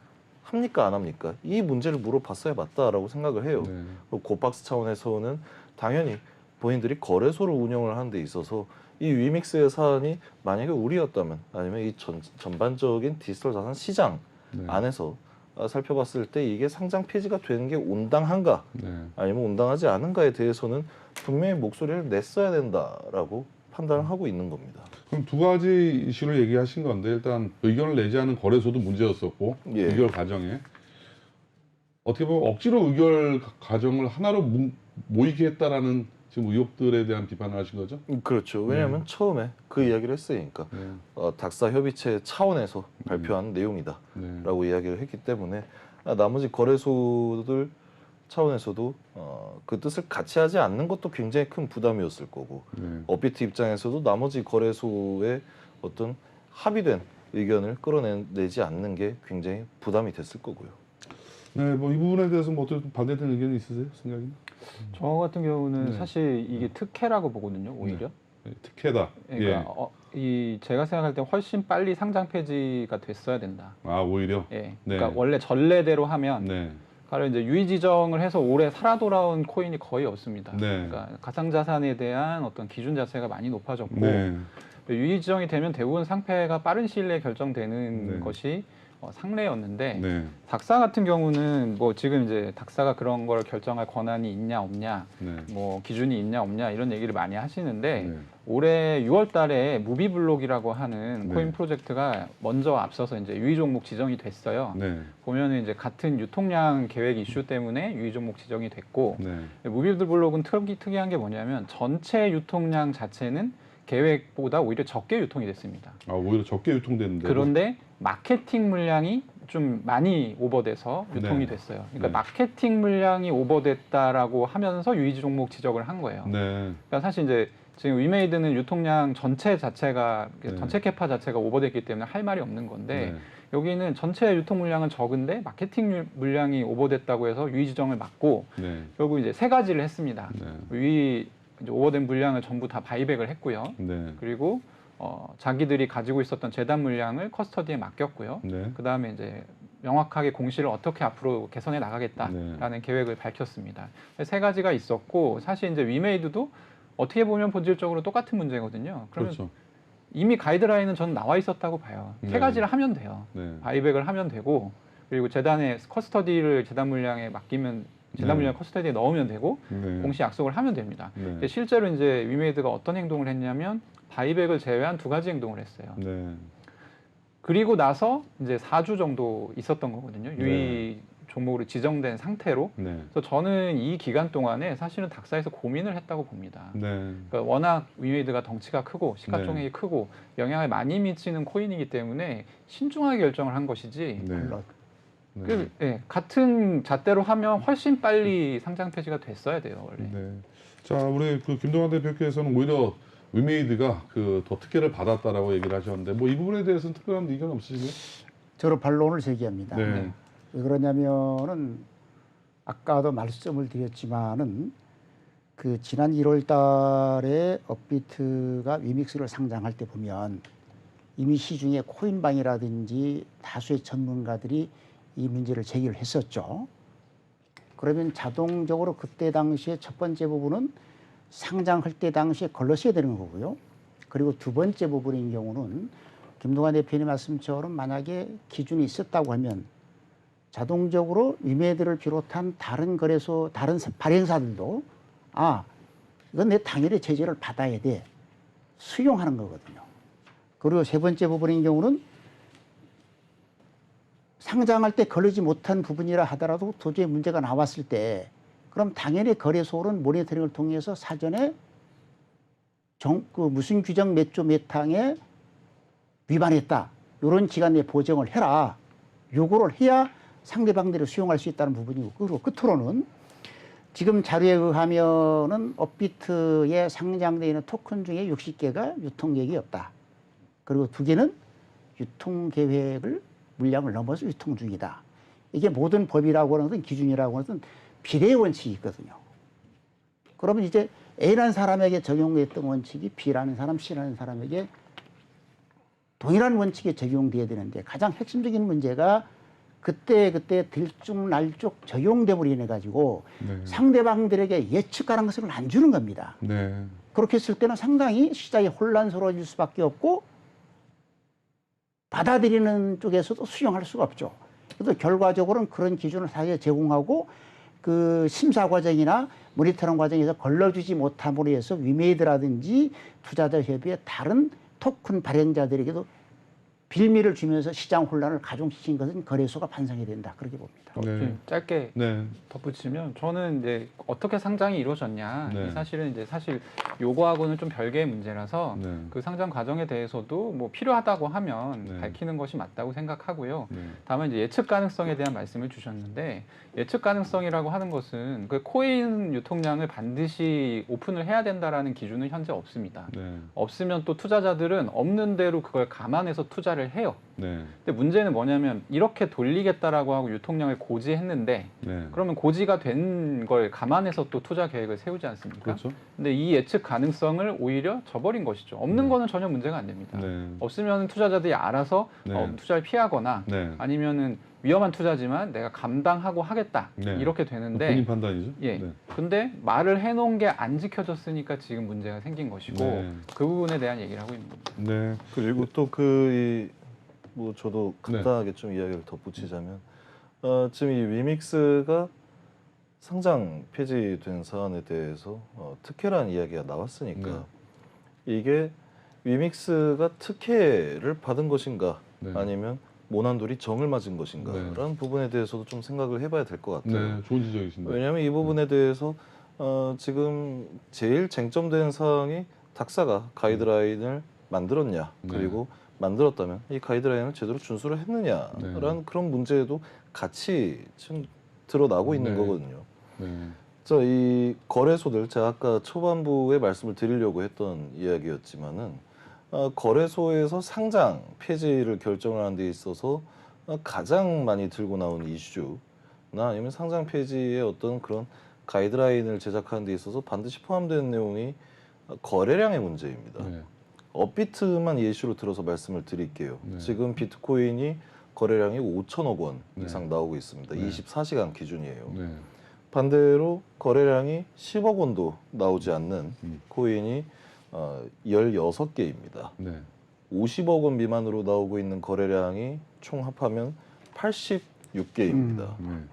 합니까 안 합니까? 이 문제를 물어봤어야 맞다라고 생각을 해요. 네. 그리고 고박스 차원에서는 당연히 본인들이 거래소를 운영을 하는 데 있어서 이 위믹스의 사안이 만약에 우리였다면 아니면 이 전반적인 디지털 자산 시장 네. 안에서 살펴봤을 때 이게 상장 폐지가 되는 게 온당한가 네. 아니면 온당하지 않은가에 대해서는 분명히 목소리를 냈어야 된다라고 판단을 하고 있는 겁니다. 그럼 두 가지 이슈를 얘기하신 건데 일단 의견을 내지 않은 거래소도 문제였었고 예. 의결 과정에 어떻게 보면 억지로 의결 과정을 하나로 모이게 했다라는 지금 의혹들에 대한 비판을 하신 거죠? 그렇죠. 왜냐하면 처음에 그 이야기를 했으니까 네. 닥사 협의체 차원에서 발표한 내용이다라고 네. 이야기를 했기 때문에 나머지 거래소들 차원에서도 그 뜻을 같이 하지 않는 것도 굉장히 큰 부담이었을 거고 네. 업비트 입장에서도 나머지 거래소의 어떤 합의된 의견을 끌어내지 않는 게 굉장히 부담이 됐을 거고요. 네, 뭐 이 부분에 대해서 뭐 어떤 반대되는 의견이 있으세요, 생각이? 저 같은 경우는 네. 사실 이게 특혜라고 보거든요, 오히려. 네, 특혜다. 그러니까 제가 생각할 때 훨씬 빨리 상장 폐지가 됐어야 된다. 아 오히려. 예. 네. 그러니까 원래 전례대로 하면 네. 가령 이제 유의 지정을 해서 올해 살아 돌아온 코인이 거의 없습니다. 네. 그러니까 가상 자산에 대한 어떤 기준 자체가 많이 높아졌고 네. 유의 지정이 되면 대부분 상패가 빠른 시일 내에 결정되는 네. 것이 상례였는데 네. 닥사 같은 경우는 뭐 지금 이제 닥사가 그런 걸 결정할 권한이 있냐 없냐 네. 뭐 기준이 있냐 없냐 이런 얘기를 많이 하시는데 네. 올해 6월 달에 무비블록이라고 하는 네. 코인 프로젝트가 먼저 앞서서 이제 유의 종목 지정이 됐어요. 네. 보면은 이제 같은 유통량 계획 이슈 때문에 유의 종목 지정이 됐고 네. 무비블록은 특이한 게 뭐냐면 전체 유통량 자체는 계획보다 오히려 적게 유통이 됐습니다. 아 오히려 적게 유통되는데. 그런데 마케팅 물량이 좀 많이 오버돼서 유통이 네. 됐어요. 그러니까 네. 마케팅 물량이 오버됐다라고 하면서 유의 종목 지정을 한 거예요. 네. 그러니까 사실 이제 지금 위메이드는 유통량 전체 자체가 네. 전체 캐파 자체가 오버됐기 때문에 할 말이 없는 건데 네. 여기는 전체 유통 물량은 적은데 마케팅 물량이 오버됐다고 해서 유의 지정을 막고 네. 결국 이제 세 가지를 했습니다. 네. 유의 이제 오버된 물량을 전부 다 바이백을 했고요. 네. 그리고 자기들이 가지고 있었던 재단 물량을 커스터디에 맡겼고요. 네. 그 다음에 이제 명확하게 공시를 어떻게 앞으로 개선해 나가겠다라는 네. 계획을 밝혔습니다. 세 가지가 있었고 사실 이제 위메이드도 어떻게 보면 본질적으로 똑같은 문제거든요. 그러면 그렇죠. 이미 가이드라인은 저는 나와 있었다고 봐요. 네. 세 가지를 하면 돼요. 네. 바이백을 하면 되고 그리고 재단에 커스터디를 재단 물량에 맡기면 재단 네. 물량 커스터디에 넣으면 되고 네. 공시 약속을 하면 됩니다. 네. 근데 실제로 이제 위메이드가 어떤 행동을 했냐면 바이백을 제외한 두 가지 행동을 했어요. 네. 그리고 나서 이제 4주 정도 있었던 거거든요. 유의 종목으로 지정된 상태로. 네. 그래서 저는 이 기간 동안에 사실은 닥사에서 고민을 했다고 봅니다. 네. 그러니까 워낙 위메이드가 덩치가 크고 시가총액이 네. 크고 영향을 많이 미치는 코인이기 때문에 신중하게 결정을 한 것이지. 네. 물론 네. 같은 잣대로 하면 훨씬 빨리 상장 폐지가 됐어야 돼요, 원래. 네. 자, 우리 그 김동완 대표께서는 오히려 위메이드가 그 더 특혜를 받았다라고 얘기를 하셨는데 뭐 이 부분에 대해서는 특별한 의견 없으시고요? 저로 반론을 제기합니다. 네. 왜 그러냐면은 아까도 말씀을 드렸지만은 그 지난 1월 달에 업비트가 위믹스를 상장할 때 보면 이미 시중에 코인방이라든지 다수의 전문가들이 이 문제를 제기를 했었죠. 그러면 자동적으로 그때 당시에 첫 번째 부분은 상장할 때 당시에 걸렀어야 되는 거고요. 그리고 두 번째 부분인 경우는 김동완 대표님 말씀처럼 만약에 기준이 있었다고 하면 자동적으로 위메이드를 비롯한 다른 거래소, 다른 발행사들도 이건 내 당연히 제재를 받아야 돼. 수용하는 거거든요. 그리고 세 번째 부분인 경우는 상장할 때 걸리지 못한 부분이라 하더라도 도저히 문제가 나왔을 때 그럼 당연히 거래소는 모니터링을 통해서 사전에 무슨 규정 몇 조 몇 항에 위반했다. 이런 기간 내에 보정을 해라. 요구를 해야 상대방들이 수용할 수 있다는 부분이고, 그리고 끝으로는 지금 자료에 의하면은 업비트에 상장되어 있는 토큰 중에 60개가 유통계획이 없다. 그리고 2개는 유통계획을 물량을 넘어서 유통 중이다. 이게 모든 법이라고 하는 것은 기준이라고 하는 것은 비례의 원칙이 있거든요. 그러면 이제 A라는 사람에게 적용됐던 원칙이 B라는 사람, C라는 사람에게 동일한 원칙이 적용돼야 되는데 가장 핵심적인 문제가 그때 들쭉날쭉 적용됨으로 인해 가지고 네. 상대방들에게 예측 가능성을 안 주는 겁니다. 네. 그렇게 했을 때는 상당히 시장이 혼란스러워질 수밖에 없고 받아들이는 쪽에서도 수용할 수가 없죠. 그래서 결과적으로는 그런 기준을 사회에 제공하고 그 심사 과정이나 모니터링 과정에서 걸러주지 못함으로 해서 위메이드라든지 투자자 협의회 다른 토큰 발행자들에게도 빌미를 주면서 시장 혼란을 가중시킨 것은 거래소가 반성해야 된다. 그렇게 봅니다. 네. 좀 짧게 네. 덧붙이면 저는 이제 어떻게 상장이 이루어졌냐 네. 이 사실은 이제 사실 요거하고는 좀 별개의 문제라서 네. 그 상장 과정에 대해서도 뭐 필요하다고 하면 네. 밝히는 것이 맞다고 생각하고요. 네. 다만 이제 예측 가능성에 대한 말씀을 주셨는데 예측 가능성이라고 하는 것은 그 코인 유통량을 반드시 오픈을 해야 된다라는 기준은 현재 없습니다. 네. 없으면 또 투자자들은 없는 대로 그걸 감안해서 투자를 해요. 네. 근데 문제는 뭐냐면 이렇게 돌리겠다라고 하고 유통량을 고지했는데 네. 그러면 고지가 된 걸 감안해서 또 투자 계획을 세우지 않습니까? 그렇죠. 근데 이 예측 가능성을 오히려 저버린 것이죠. 없는 네. 거는 전혀 문제가 안 됩니다. 네. 없으면 투자자들이 알아서 네. 투자를 피하거나 네. 아니면은 위험한 투자지만 내가 감당하고 하겠다 네. 이렇게 되는데 본인 판단이죠. 예. 네. 근데 말을 해놓은 게 안 지켜졌으니까 지금 문제가 생긴 것이고 네. 그 부분에 대한 얘기를 하고 있는 겁니다. 네. 그리고 또 뭐 저도 간단하게 좀 이야기를 덧붙이자면 지금 이 위믹스가 상장 폐지된 사안에 대해서 특혜라는 이야기가 나왔으니까 이게 위믹스가 특혜를 받은 것인가 네. 아니면 모난돌이 정을 맞은 것인가 네. 라는 부분에 대해서도 좀 생각을 해봐야 될 것 같아요. 네. 좋은 지적이신데. 왜냐하면 이 부분에 대해서 지금 제일 쟁점되는 사항이 닥사가 가이드라인을 만들었냐 네. 그리고 만들었다면 이 가이드라인을 제대로 준수를 했느냐라는 네. 그런 문제도 같이 지금 드러나고 있는 네. 거거든요. 네. 이 거래소들 제가 아까 초반부에 말씀을 드리려고 했던 이야기였지만은 거래소에서 상장 폐지를 결정하는 데 있어서 가장 많이 들고 나오는 이슈나 아니면 상장 폐지의 어떤 그런 가이드라인을 제작하는 데 있어서 반드시 포함되는 내용이 거래량의 문제입니다. 네. 업비트만 예시로 들어서 말씀을 드릴게요. 네. 지금 비트코인이 거래량이 5천억 원 네. 이상 나오고 있습니다. 네. 24시간 기준이에요. 네. 반대로 거래량이 10억 원도 나오지 않는 음. 코인이 16개입니다. 네. 50억 원 미만으로 나오고 있는 거래량이 총 합하면 86개입니다. 네.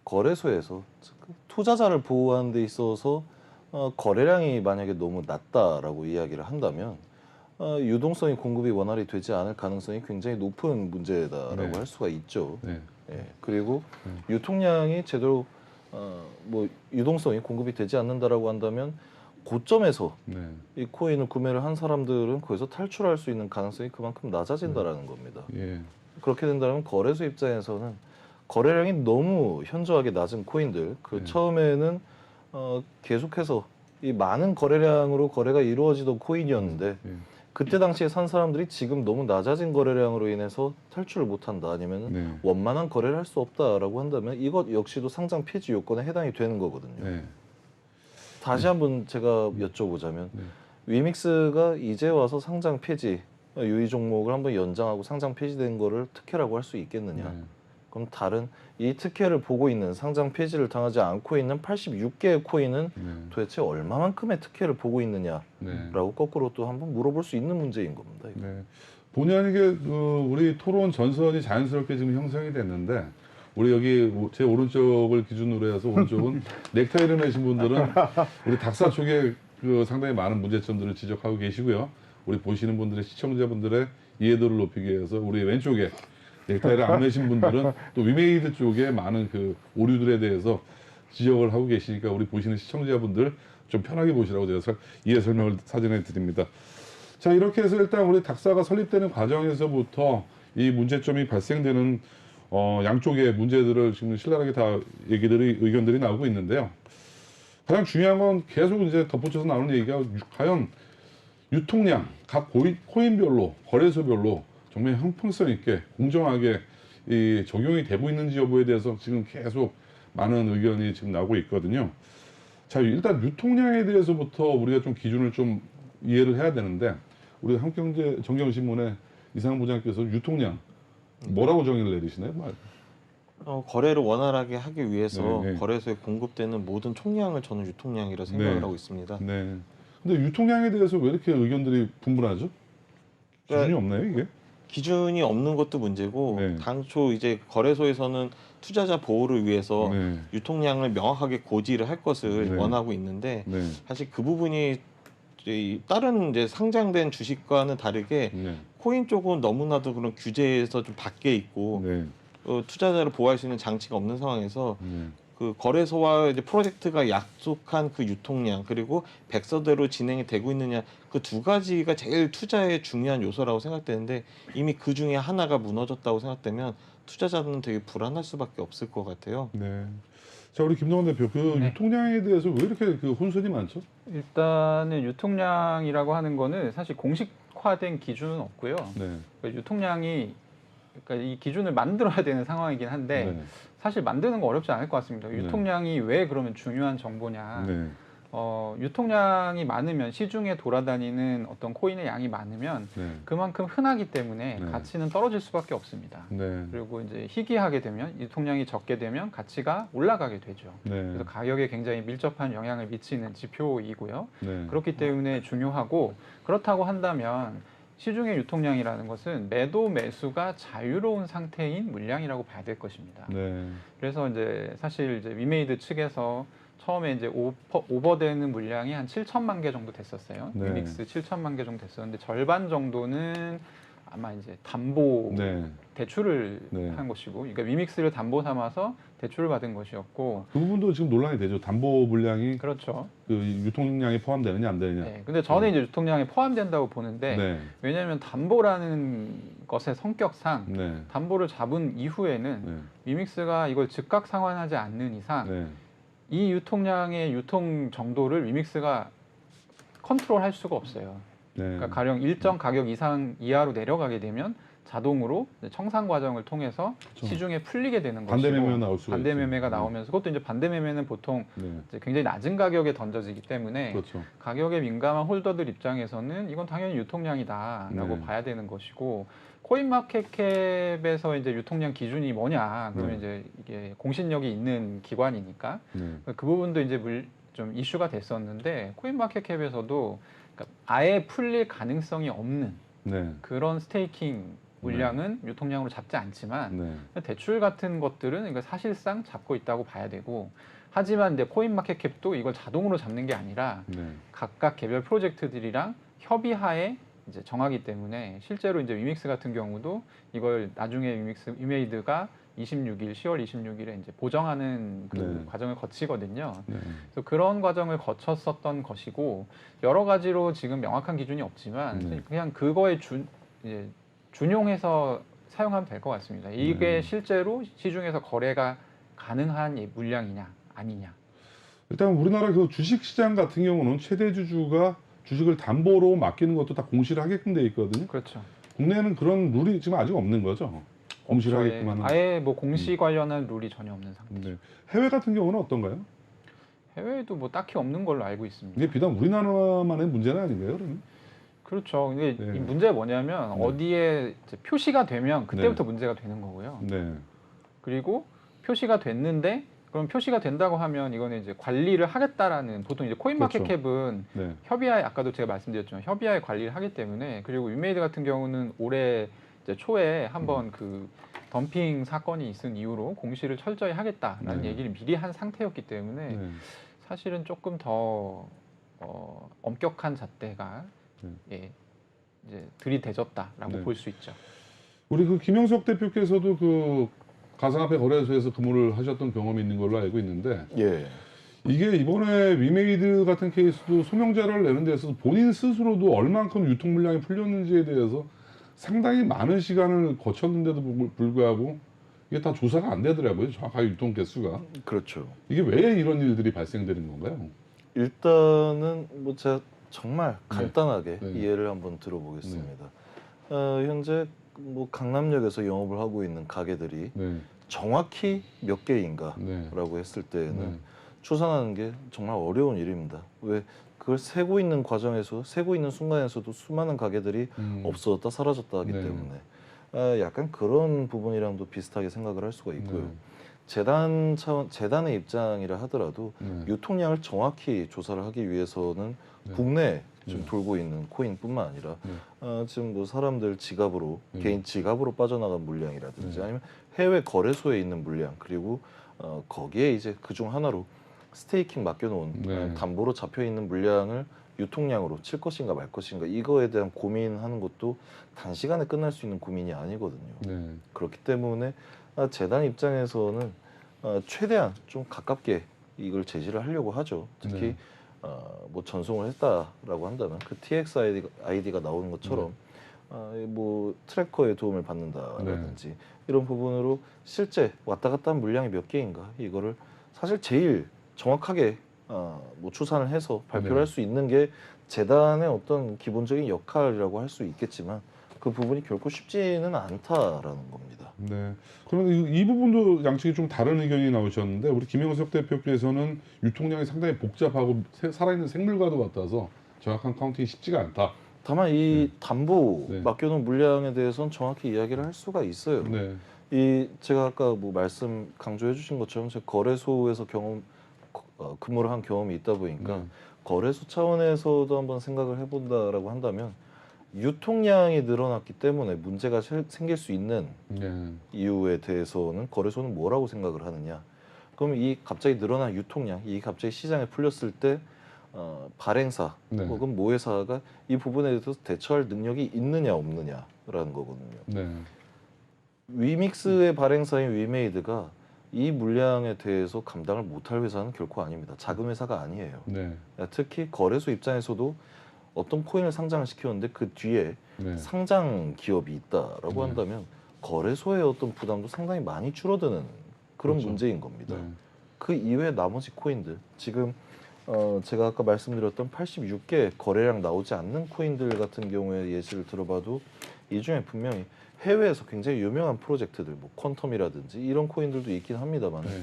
거래소에서 투자자를 보호하는 데 있어서 거래량이 만약에 너무 낮다라고 이야기를 한다면 유동성이 공급이 원활히 되지 않을 가능성이 굉장히 높은 문제다라고 네. 할 수가 있죠. 네. 예, 그리고 유통량이 제대로 뭐 유동성이 공급이 되지 않는다라고 한다면 고점에서 네. 이 코인을 구매를 한 사람들은 거기서 탈출할 수 있는 가능성이 그만큼 낮아진다라는 겁니다. 예. 그렇게 된다면 거래소 입장에서는 거래량이 너무 현저하게 낮은 코인들, 네. 처음에는 계속해서 이 많은 거래량으로 거래가 이루어지던 코인이었는데 예. 그때 당시에 산 사람들이 지금 너무 낮아진 거래량으로 인해서 탈출을 못한다 아니면 네. 원만한 거래를 할 수 없다라고 한다면 이것 역시도 상장 폐지 요건에 해당이 되는 거거든요. 네. 다시 한번 제가 여쭤보자면 네. 위믹스가 이제 와서 상장 폐지 유의 종목을 한번 연장하고 상장 폐지된 거를 특혜라고 할 수 있겠느냐? 네. 그럼 다른 이 특혜를 보고 있는 상장 폐지를 당하지 않고 있는 86개의 코인은 네. 도대체 얼마만큼의 특혜를 보고 있느냐라고 네. 거꾸로 또 한번 물어볼 수 있는 문제인 겁니다. 이거. 네. 본의 아니게 우리 토론 전선이 자연스럽게 지금 형성이 됐는데 우리 여기 제 오른쪽을 기준으로 해서 오른쪽은 넥타이를 매신 분들은 우리 닥사 쪽에 상당히 많은 문제점들을 지적하고 계시고요. 우리 보시는 분들의 시청자분들의 이해도를 높이기 위해서 우리 왼쪽에 넥타이를 안 매신 분들은 또 위메이드 쪽에 많은 그 오류들에 대해서 지적을 하고 계시니까 우리 보시는 시청자분들 좀 편하게 보시라고 제가 이해 설명을 사전에 드립니다. 자, 이렇게 해서 일단 우리 닥사가 설립되는 과정에서부터 이 문제점이 발생되는 양쪽의 문제들을 지금 신랄하게 다 의견들이 나오고 있는데요. 가장 중요한 건 계속 이제 덧붙여서 나오는 얘기가 과연 유통량, 각 코인별로, 거래소별로 정말 형평성 있게 공정하게 이 적용이 되고 있는지 여부에 대해서 지금 계속 많은 의견이 지금 나오고 있거든요. 자, 일단 유통량에 대해서부터 우리가 좀 기준을 좀 이해를 해야 되는데, 우리 한국경제 정경신문의 이상한 부장께서 유통량 뭐라고 정의를 내리시나요? 거래를 원활하게 하기 위해서 네, 네. 거래소에 공급되는 모든 총량을 저는 유통량이라 생각을 네. 하고 있습니다. 네. 근데 유통량에 대해서 왜 이렇게 의견들이 분분하죠? 기준이 그러니까 없나요, 이게? 기준이 없는 것도 문제고 네. 당초 이제 거래소에서는 투자자 보호를 위해서 네. 유통량을 명확하게 고지를 할 것을 네. 원하고 있는데 네. 사실 그 부분이 이제 다른 이제 상장된 주식과는 다르게 네. 코인 쪽은 너무나도 그런 규제에서 좀 밖에 있고 네. 투자자를 보호할 수 있는 장치가 없는 상황에서 네. 그 거래소와 이제 프로젝트가 약속한 그 유통량 그리고 백서대로 진행이 되고 있느냐 그 두 가지가 제일 투자의 중요한 요소라고 생각되는데 이미 그 중에 하나가 무너졌다고 생각되면 투자자는 되게 불안할 수밖에 없을 것 같아요. 네. 자, 우리 김동원 대표, 그 네. 유통량에 대해서 왜 이렇게 그 혼선이 많죠? 일단은 유통량이라고 하는 거는 사실 공식화된 기준은 없고요. 네. 그러니까 유통량이 그러니까 이 기준을 만들어야 되는 상황이긴 한데 네. 사실 만드는 거 어렵지 않을 것 같습니다. 네. 유통량이 왜 그러면 중요한 정보냐? 네. 유통량이 많으면 시중에 돌아다니는 어떤 코인의 양이 많으면 네. 그만큼 흔하기 때문에 네. 가치는 떨어질 수밖에 없습니다. 네. 그리고 이제 희귀하게 되면 유통량이 적게 되면 가치가 올라가게 되죠. 네. 그래서 가격에 굉장히 밀접한 영향을 미치는 지표이고요. 네. 그렇기 때문에 중요하고 그렇다고 한다면 시중의 유통량이라는 것은 매도 매수가 자유로운 상태인 물량이라고 봐야 될 것입니다. 네. 그래서 이제 사실 이제 위메이드 측에서 처음에 이제 오버되는 물량이 한 7천만 개 정도 됐었어요. 네. 위믹스 7천만 개 정도 됐었는데 절반 정도는 아마 이제 담보 네. 대출을 네. 한 것이고, 그러니까 위믹스를 담보 삼아서 대출을 받은 것이었고, 그 부분도 지금 논란이 되죠. 담보 물량이 그렇죠. 그 유통량에 포함되느냐 안 되느냐. 네. 근데 저는 이제 유통량에 포함된다고 보는데, 네. 왜냐하면 담보라는 것의 성격상 네. 담보를 잡은 이후에는 네. 위믹스가 이걸 즉각 상환하지 않는 이상 네. 이 유통량의 유통 정도를 위믹스가 컨트롤할 수가 없어요. 네. 그러니까 가령 일정 가격 이하로 내려가게 되면 자동으로 청산 과정을 통해서 그렇죠. 시중에 풀리게 되는 반대 것이고 매매가 나올 수가 반대 있죠. 매매가 네. 나오면서 그것도 이제 반대 매매는 보통 네. 이제 굉장히 낮은 가격에 던져지기 때문에 그렇죠. 가격에 민감한 홀더들 입장에서는 이건 당연히 유통량이다라고 네. 봐야 되는 것이고 코인마켓캡에서 이제 유통량 기준이 뭐냐 그러면 네. 이제 이게 공신력이 있는 기관이니까 네. 그 부분도 이제 좀 이슈가 됐었는데 코인마켓캡에서도 그러니까 아예 풀릴 가능성이 없는 네. 그런 스테이킹 물량은 유통량으로 잡지 않지만 네. 대출 같은 것들은 이거 사실상 잡고 있다고 봐야 되고 하지만 이제 코인마켓캡도 이걸 자동으로 잡는 게 아니라 네. 각각 개별 프로젝트들이랑 협의하에 이제 정하기 때문에 실제로 이제 위믹스 같은 경우도 이걸 나중에 위메이드가 10월 26일에 이제 보정하는 그 네. 과정을 거치거든요. 네. 그래서 그런 과정을 거쳤었던 것이고 여러 가지로 지금 명확한 기준이 없지만 네. 그냥 그거에 이제 준용해서 사용하면 될 것 같습니다. 이게 네. 실제로 시중에서 거래가 가능한 물량이냐 아니냐. 일단 우리나라 그 주식 시장 같은 경우는 최대 주주가 주식을 담보로 맡기는 것도 다 공시를 하게끔 돼 있거든요. 그렇죠. 국내에는 그런 룰이 지금 아직 없는 거죠. 공시를 없죠. 하게끔 하는. 아예 뭐 공시 관련한 룰이 전혀 없는 상태죠. 네. 해외 같은 경우는 어떤가요? 해외에도 뭐 딱히 없는 걸로 알고 있습니다. 이게 비단 우리나라만의 문제는 아닌가요, 그러면? 그렇죠. 이게 네. 이 문제가 뭐냐면 네. 어디에 이제 표시가 되면 그때부터 문제가 되는 거고요. 네. 그리고 표시가 됐는데 그럼 표시가 된다고 하면 이거는 이제 관리를 하겠다라는 보통 이제 코인마켓캡은 네. 협의하에 아까도 제가 말씀드렸지만 협의하에 관리를 하기 때문에 그리고 위메이드 같은 경우는 올해 이제 초에 한번 그 덤핑 사건이 있은 이후로 공시를 철저히 하겠다라는 네. 얘기를 미리 한 상태였기 때문에 네. 사실은 조금 더 엄격한 잣대가 네. 예, 이제 들이대졌다라고 네. 볼 수 있죠. 우리 그 김영석 대표께서도 그 가상화폐 거래소에서 근무를 하셨던 경험이 있는 걸로 알고 있는데 예. 이게 이번에 위메이드 같은 케이스도 소명자료를 내는 데 있어서 본인 스스로도 얼만큼 유통 물량이 풀렸는지에 대해서 상당히 많은 시간을 거쳤는데도 불구하고 이게 다 조사가 안 되더라고요. 정확하게 유통 개수가. 그렇죠. 이게 왜 이런 일들이 발생되는 건가요? 일단은 뭐 제가 정말 간단하게 네. 이해를 한번 들어보겠습니다. 현재 뭐 강남역에서 영업을 하고 있는 가게들이 네, 정확히 몇 개인가라고 네, 했을 때에는 네, 추산하는 게 정말 어려운 일입니다. 왜 그걸 세고 있는 과정에서 세고 있는 순간에서도 수많은 가게들이 없어졌다 사라졌다 하기 네. 때문에 약간 그런 부분이랑도 비슷하게 생각을 할 수가 있고요. 네. 재단의 입장이라 하더라도 네. 유통량을 정확히 조사를 하기 위해서는 네. 국내에 지금 네. 돌고 있는 코인뿐만 아니라 네. 지금 뭐 사람들 지갑으로 네. 개인 지갑으로 빠져나간 물량이라든지 네. 아니면 해외 거래소에 있는 물량 그리고 거기에 이제 그중 하나로 스테이킹 맡겨놓은 네. 담보로 잡혀 있는 물량을 유통량으로 칠 것인가 말 것인가 이거에 대한 고민하는 것도 단시간에 끝날 수 있는 고민이 아니거든요. 네. 그렇기 때문에 재단 입장에서는 최대한 좀 가깝게 이걸 제시를 하려고 하죠. 특히 네. 뭐 전송을 했다라고 한다면 그 TX 아이디가 나오는 것처럼 뭐 트래커의 도움을 받는다라든지 네. 이런 부분으로 실제 왔다 갔다 한 물량이 몇 개인가 이거를 사실 제일 정확하게 뭐 추산을 해서 발표를 네. 할 수 있는 게 재단의 어떤 기본적인 역할이라고 할 수 있겠지만 그 부분이 결코 쉽지는 않다라는 겁니다. 네. 그럼 이 부분도 양측이 좀 다른 의견이 나오셨는데 우리 김영석 대표께서는 유통량이 상당히 복잡하고 살아있는 생물과도 같아서 정확한 카운팅이 쉽지가 않다. 다만 이 담보 네. 맡겨놓은 물량에 대해서는 정확히 이야기를 할 수가 있어요. 네. 이 제가 아까 뭐 말씀 강조해주신 것처럼 제가 거래소에서 근무를 한 경험이 있다 보니까 네. 거래소 차원에서도 한번 생각을 해본다라고 한다면 유통량이 늘어났기 때문에 문제가 생길 수 있는 네. 이유에 대해서는 거래소는 뭐라고 생각을 하느냐? 그럼 이 갑자기 늘어난 유통량, 이 갑자기 시장에 풀렸을 때 발행사 네. 혹은 모회사가 이 부분에 대해서 대처할 능력이 있느냐 없느냐라는 거거든요. 네. 위믹스의 발행사인 위메이드가 이 물량에 대해서 감당을 못할 회사는 결코 아닙니다. 작은 회사가 아니에요. 네. 특히 거래소 입장에서도 어떤 코인을 상장을 시켰는데 그 뒤에 네. 상장 기업이 있다라고 네. 한다면 거래소의 어떤 부담도 상당히 많이 줄어드는 그런 그렇죠. 문제인 겁니다. 네. 그 이외 나머지 코인들 지금 제가 아까 말씀드렸던 86개 거래량 나오지 않는 코인들 같은 경우에 예시를 들어봐도 이 중에 분명히 해외에서 굉장히 유명한 프로젝트들, 뭐 퀀텀이라든지 이런 코인들도 있긴 합니다만, 네.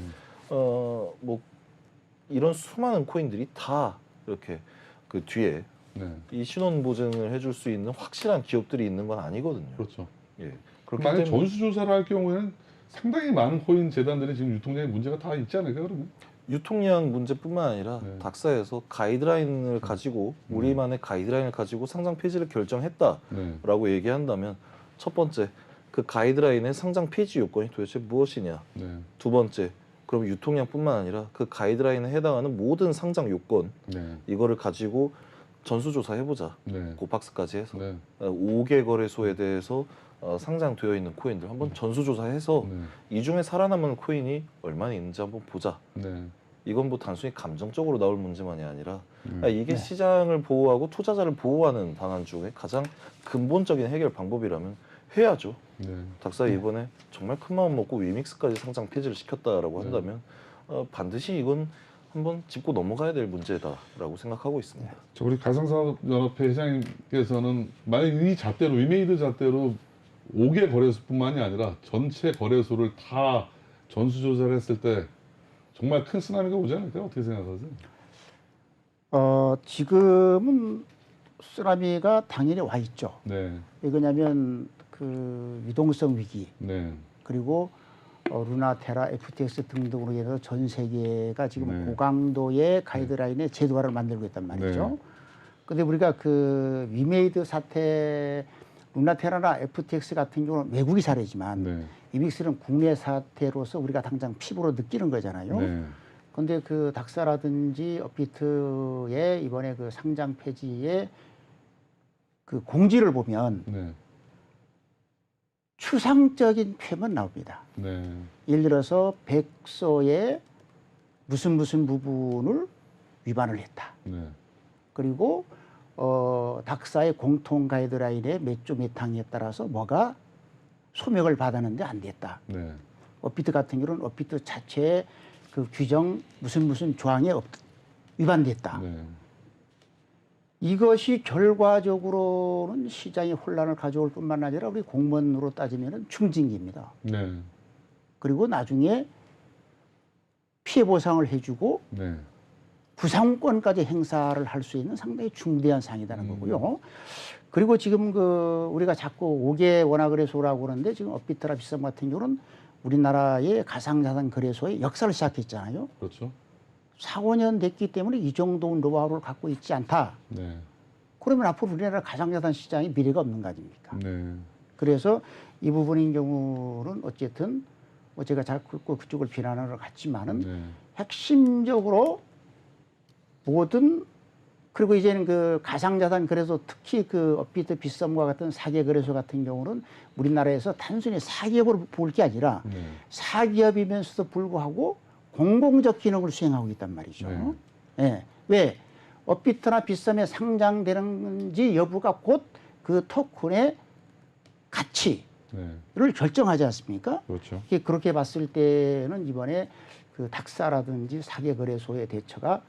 뭐 이런 수많은 코인들이 다 이렇게 그 뒤에 네. 이 신원 보증을 해줄 수 있는 확실한 기업들이 있는 건 아니거든요. 그렇죠. 예. 그렇기 만약 때문에 전수조사를 할 경우에는 상당히 많은 코인 재단들이 지금 유통량에 문제가 다 있지 않을까 그러면? 유통량 문제뿐만 아니라 네. 닥사에서 가이드라인을 가지고 우리만의 가이드라인을 가지고 상장 폐지를 결정했다라고 네. 얘기한다면 첫 번째 그 가이드라인의 상장 폐지 요건이 도대체 무엇이냐? 네. 두 번째 그럼 유통량뿐만 아니라 그 가이드라인에 해당하는 모든 상장 요건 네. 이거를 가지고 전수조사 해보자. 네. 고박스까지 해서 네. 5개 거래소에 대해서 상장되어 있는 코인들 한번 전수조사해서 네. 이 중에 살아남은 코인이 얼마나 있는지 한번 보자. 네. 이건 뭐 단순히 감정적으로 나올 문제만이 아니라 이게 네. 시장을 보호하고 투자자를 보호하는 방안 중에 가장 근본적인 해결 방법이라면 해야죠. 네. 닥사 이번에 정말 큰 마음 먹고 위믹스까지 상장 폐지를 시켰다라고 네. 한다면 반드시 이건 한번 짚고 넘어가야 될 문제다라고 생각하고 있습니다. 저 우리 가상사업연합회 회장님께서는 만약 이 잣대로 위메이드 잣대로 5개 거래소뿐만이 아니라 전체 거래소를 다 전수조사를 했을 때 정말 큰 쓰나미가 오지 않을까요? 어떻게 생각하세요? 지금은 쓰나미가 당연히 와 있죠. 네. 왜냐하면 그 유동성 위기 네. 그리고 루나테라, FTX 등등으로 인해서 전 세계가 지금 네. 고강도의 가이드라인의 제도화를 만들고 있단 말이죠. 네. 근데 우리가 그 위메이드 사태, 루나테라나 FTX 같은 경우는 외국이 사례지만 네. 이믹스는 국내 사태로서 우리가 당장 피부로 느끼는 거잖아요. 네. 근데 그 닥사라든지 업비트의 이번에 그 상장 폐지에 그 공지를 보면 네. 추상적인 표현만 나옵니다. 네. 예를 들어서 백서의 무슨 부분을 위반을 했다. 네. 그리고 닥사의 공통 가이드라인에 몇 조 몇 항에 따라서 뭐가 소명을 받았는데 안 됐다. 네. 업비트 같은 경우는 업비트 자체의 그 규정 무슨 조항에 위반됐다. 네. 이것이 결과적으로는 시장에 혼란을 가져올 뿐만 아니라 우리 공무원으로 따지면 중징계입니다. 네. 그리고 나중에 피해 보상을 해주고 네. 구상권까지 행사를 할 수 있는 상당히 중대한 사항이라는 거고요. 그리고 지금 그 우리가 자꾸 5개 원화거래소라고 그러는데 지금 업비트나 비썸 같은 경우는 우리나라의 가상자산 거래소의 역사를 시작했잖아요. 그렇죠. 4, 5년 됐기 때문에 이 정도 노하우를 갖고 있지 않다. 네. 그러면 앞으로 우리나라 가상자산 시장에 미래가 없는 거 아닙니까? 네. 그래서 이 부분인 경우는 어쨌든 뭐 제가 자꾸 그쪽을 비난하러 갔지만은 네. 핵심적으로 모든 그리고 이제는 그 가상자산 거래소 특히 그 업비트 비썸과 같은 사기 거래소 같은 경우는 우리나라에서 단순히 사기업으로 볼 게 아니라 네. 사기업이면서도 불구하고 공공적 기능을 수행하고 있단 말이죠. 네. 예. 왜? 업비트나 비썸에 상장되는지 여부가 곧 그 토큰의 가치를 네. 결정하지 않습니까? 그렇죠. 그렇게 봤을 때는 이번에 그 닥사라든지 사기거래소의 대처가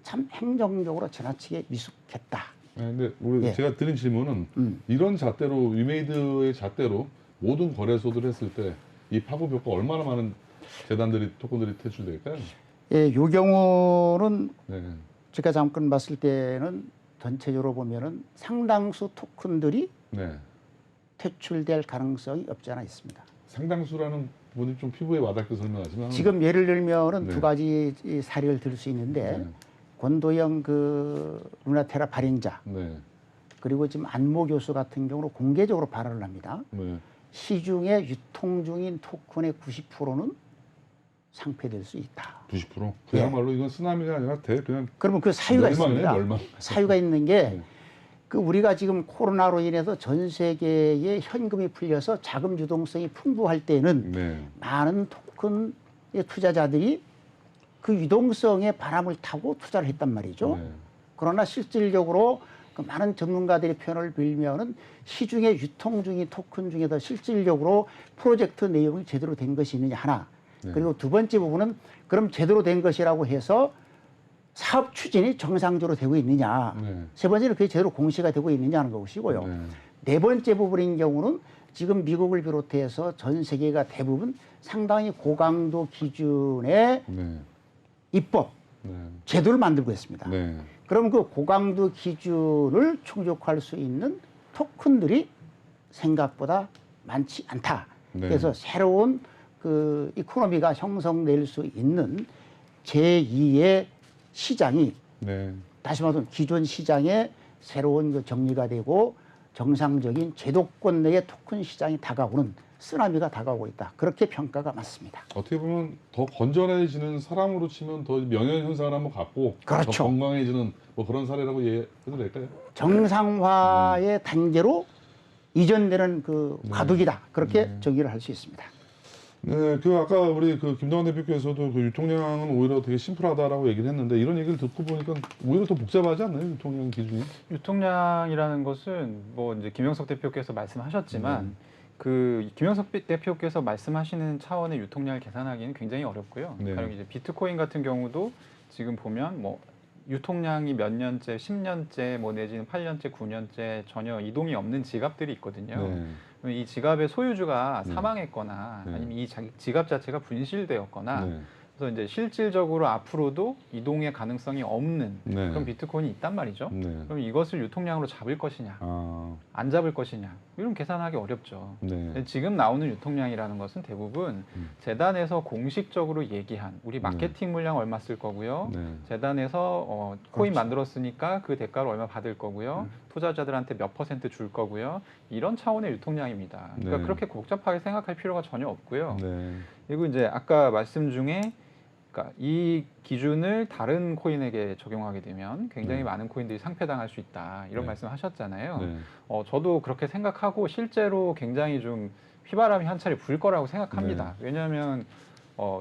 참 행정적으로 지나치게 미숙했다. 네, 근데 우리 예. 제가 드린 질문은 이런 잣대로 위메이드의 잣대로 모든 거래소들 했을 때 이 파급 효과 얼마나 많은 재단들이 토큰들이 퇴출될까요? 예, 요 경우는 네. 제가 잠깐 봤을 때는 전체적으로 보면은 상당수 토큰들이 네. 퇴출될 가능성이 없지 않아 있습니다. 상당수라는 분이 좀 피부에 와닿게 설명하지만 지금 예를 들면은 네. 두 가지 이 사례를 들 수 있는데 네. 권도영 그 루나테라 발행자 네. 그리고 지금 안모 교수 같은 경우로 공개적으로 발언을 합니다. 네. 시중에 유통 중인 토큰의 90%는 상폐될 수 있다. 90%. 그야말로 이건 쓰나미가 아니라 그냥 그러면 그 사유가 멸망이네, 있습니다. 멸망. 사유가 있는 게 네. 그 우리가 지금 코로나로 인해서 전 세계에 현금이 풀려서 자금 유동성이 풍부할 때는 네. 많은 토큰의 투자자들이 그 유동성의 바람을 타고 투자를 했단 말이죠. 네. 그러나 실질적으로 그 많은 전문가들의 표현을 빌면은 시중에 유통 중인 토큰 중에서 실질적으로 프로젝트 내용이 제대로 된 것이 있느냐 하나. 네. 그리고 두 번째 부분은 그럼 제대로 된 것이라고 해서 사업 추진이 정상적으로 되고 있느냐. 네. 세 번째는 그게 제대로 공시가 되고 있느냐는 것이고요. 네. 네 번째 부분인 경우는 지금 미국을 비롯해서 전 세계가 대부분 상당히 고강도 기준의 네. 입법, 네. 제도를 만들고 있습니다. 네. 그럼 그 고강도 기준을 충족할 수 있는 토큰들이 생각보다 많지 않다. 네. 그래서 새로운 그 이코노미가 형성될 수 있는 제2의 시장이 네. 다시 말하면 기존 시장에 새로운 그 정리가 되고 정상적인 제도권 내의 토큰 시장이 다가오는 쓰나미가 다가오고 있다. 그렇게 평가가 맞습니다. 어떻게 보면 더 건전해지는 사람으로 치면 더 명예 현상을 한번 갖고 그렇죠. 더 건강해지는 뭐 그런 사례라고 이해해도 될까요? 정상화의 단계로 이전되는 그 과도기다. 그렇게 네. 정의를 할 수 있습니다. 네, 그 아까 우리 그 김동완 대표께서도 그 유통량은 오히려 되게 심플하다라고 얘기를 했는데 이런 얘기를 듣고 보니까 오히려 더 복잡하지 않나요? 유통량 기준이? 유통량이라는 것은 뭐 이제 김영석 대표께서 말씀하셨지만 그 김영석 대표께서 말씀하시는 차원의 유통량을 계산하기는 굉장히 어렵고요. 네. 가령 이제 비트코인 같은 경우도 지금 보면 뭐 유통량이 몇 년째, 10년째, 뭐 내지는 8년째, 9년째 전혀 이동이 없는 지갑들이 있거든요. 네. 그럼 이 지갑의 소유주가 네. 사망했거나 네. 아니면 이 지갑 자체가 분실되었거나 네. 그래서 이제 실질적으로 앞으로도 이동의 가능성이 없는 네. 그런 비트코인이 있단 말이죠. 네. 그럼 이것을 유통량으로 잡을 것이냐, 아, 안 잡을 것이냐, 이런 계산하기 어렵죠. 네. 근데 지금 나오는 유통량이라는 것은 대부분 재단에서 공식적으로 얘기한 우리 마케팅 물량 얼마 쓸 거고요. 네. 재단에서 코인 그렇죠. 만들었으니까 그 대가를 얼마 받을 거고요. 투자자들한테 몇 % 줄 거고요. 이런 차원의 유통량입니다. 그러니까 네. 그렇게 복잡하게 생각할 필요가 전혀 없고요. 네. 그리고 이제 아까 말씀 중에 그러니까 이 기준을 다른 코인에게 적용하게 되면 굉장히 네. 많은 코인들이 상폐당할 수 있다 이런 네. 말씀하셨잖아요. 네. 저도 그렇게 생각하고 실제로 굉장히 좀 휘바람이 한 차례 불 거라고 생각합니다. 왜냐하면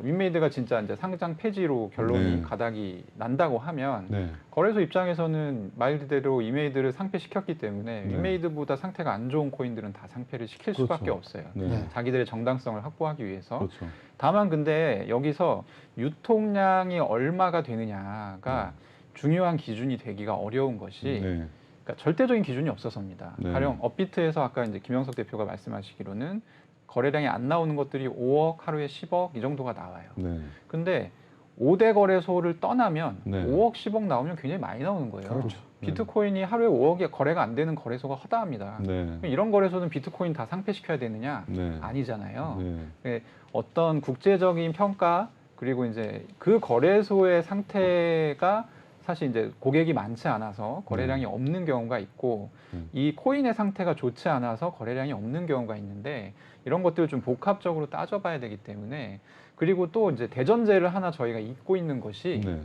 윈메이드가 진짜 이제 상장 폐지로 결론이 네. 가닥이 난다고 하면 네. 거래소 입장에서는 말 그대로 윈메이드를 상폐시켰기 때문에 네. 윈메이드보다 상태가 안 좋은 코인들은 다 상폐를 시킬 그렇죠. 수밖에 없어요. 네. 네. 자기들의 정당성을 확보하기 위해서. 그렇죠. 다만 근데 여기서 유통량이 얼마가 되느냐가 중요한 기준이 되기가 어려운 것이 네. 그러니까 절대적인 기준이 없어서입니다. 네. 가령 업비트에서 아까 이제 김영석 대표가 말씀하시기로는 거래량이 안 나오는 것들이 5억, 하루에 10억 이 정도가 나와요. 네. 근데 5대 거래소를 떠나면 네. 5억, 10억 나오면 굉장히 많이 나오는 거예요. 그렇죠. 비트코인이 하루에 5억에 거래가 안 되는 거래소가 허다합니다. 네. 이런 거래소는 비트코인 다 상폐시켜야 되느냐? 네. 아니잖아요. 네. 어떤 국제적인 평가 그리고 이제 그 거래소의 상태가 사실 이제 고객이 많지 않아서 거래량이 없는 경우가 있고 이 코인의 상태가 좋지 않아서 거래량이 없는 경우가 있는데 이런 것들을 좀 복합적으로 따져봐야 되기 때문에 그리고 또 이제 대전제를 하나 저희가 잊고 있는 것이 네.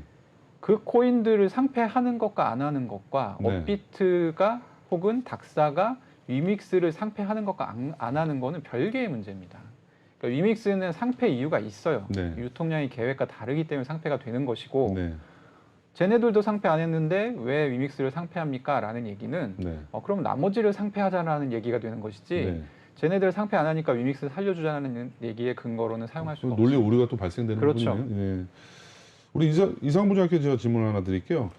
그 코인들을 상폐하는 것과 안 하는 것과 네. 업비트가 혹은 닥사가 위믹스를 상폐하는 것과 안 하는 거는 별개의 문제입니다. 그러니까 위믹스는 상폐 이유가 있어요. 네. 유통량이 계획과 다르기 때문에 상폐가 되는 것이고 네. 쟤네들도 상폐 안 했는데 왜 위믹스를 상폐합니까? 라는 얘기는 네. 그럼 나머지를 상폐하자라는 얘기가 되는 것이지 네. 쟤네들 상폐 안 하니까 위믹스 살려주자는 얘기의 근거로는 사용할 수가 논리 없어요. 오류가 또 발생되는 그렇죠. 부분이네요. 예. 우리 이상 부장께 제가 질문 하나 드릴게요.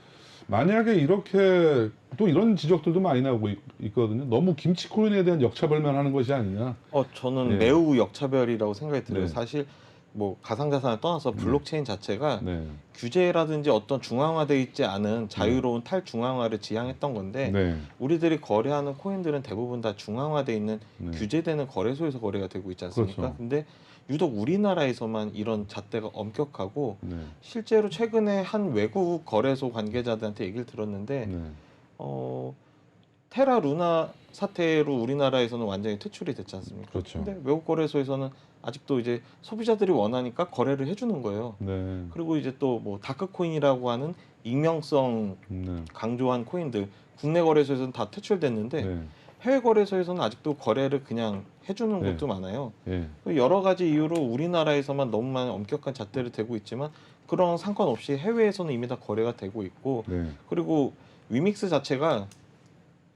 만약에 이렇게 또 이런 지적들도 많이 나오고 있거든요. 너무 김치 코인에 대한 역차별만 하는 것이 아니냐. 저는 네. 매우 역차별이라고 생각이 들어요. 네. 사실 뭐 가상자산을 떠나서 블록체인 자체가 네. 규제라든지 어떤 중앙화되어 있지 않은 자유로운 탈중앙화를 지향했던 건데 네. 우리들이 거래하는 코인들은 대부분 다 중앙화되어 있는 네. 규제되는 거래소에서 거래가 되고 있지 않습니까? 그렇죠. 근데 유독 우리나라에서만 이런 잣대가 엄격하고 네. 실제로 최근에 한 외국 거래소 관계자들한테 얘기를 들었는데 네. 테라 루나 사태로 우리나라에서는 완전히 퇴출이 됐지 않습니까? 그렇죠. 근데 외국 거래소에서는 아직도 이제 소비자들이 원하니까 거래를 해주는 거예요. 네. 그리고 이제 또 뭐 다크코인이라고 하는 익명성 네. 강조한 코인들 국내 거래소에서는 다 퇴출됐는데 네. 해외 거래소에서는 아직도 거래를 그냥 해주는 네. 곳도 많아요. 예. 여러 가지 이유로 우리나라에서만 너무 많은 엄격한 잣대를 대고 있지만 그런 상관없이 해외에서는 이미 다 거래가 되고 있고 네. 그리고 위믹스 자체가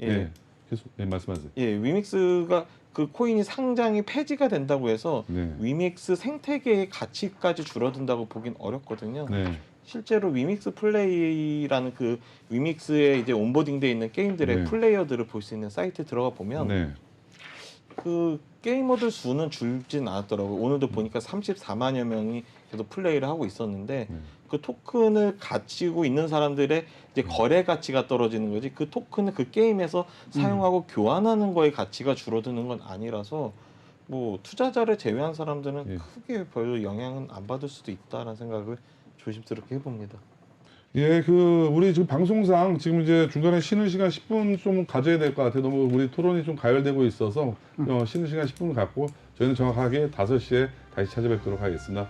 예. 계속 말씀하세요. 위믹스가 그 코인이 상장이 폐지가 된다고 해서 네. 위믹스 생태계의 가치까지 줄어든다고 보긴 어렵거든요. 네. 실제로 위믹스 플레이라는 그 위믹스에 이제 온보딩돼 있는 게임들의 네. 플레이어들을 볼 수 있는 사이트에 들어가 보면 네. 그 게이머들 수는 줄진 않았더라고요. 오늘도 보니까 34만여 명이 계속 플레이를 하고 있었는데 네. 그 토큰을 가지고 있는 사람들의 이제 거래 가치가 떨어지는 거지 그 토큰을 그 게임에서 사용하고 교환하는 거의 가치가 줄어드는 건 아니라서 뭐 투자자를 제외한 사람들은 예. 크게 별로 영향은 안 받을 수도 있다라는 생각을 조심스럽게 해봅니다. 예, 우리 지금 방송상 지금 이제 중간에 쉬는 시간 10분 좀 가져야 될 것 같아요. 너무 우리 토론이 좀 가열되고 있어서 쉬는 시간 10분 갖고 저희는 정확하게 5시에 다시 찾아뵙도록 하겠습니다.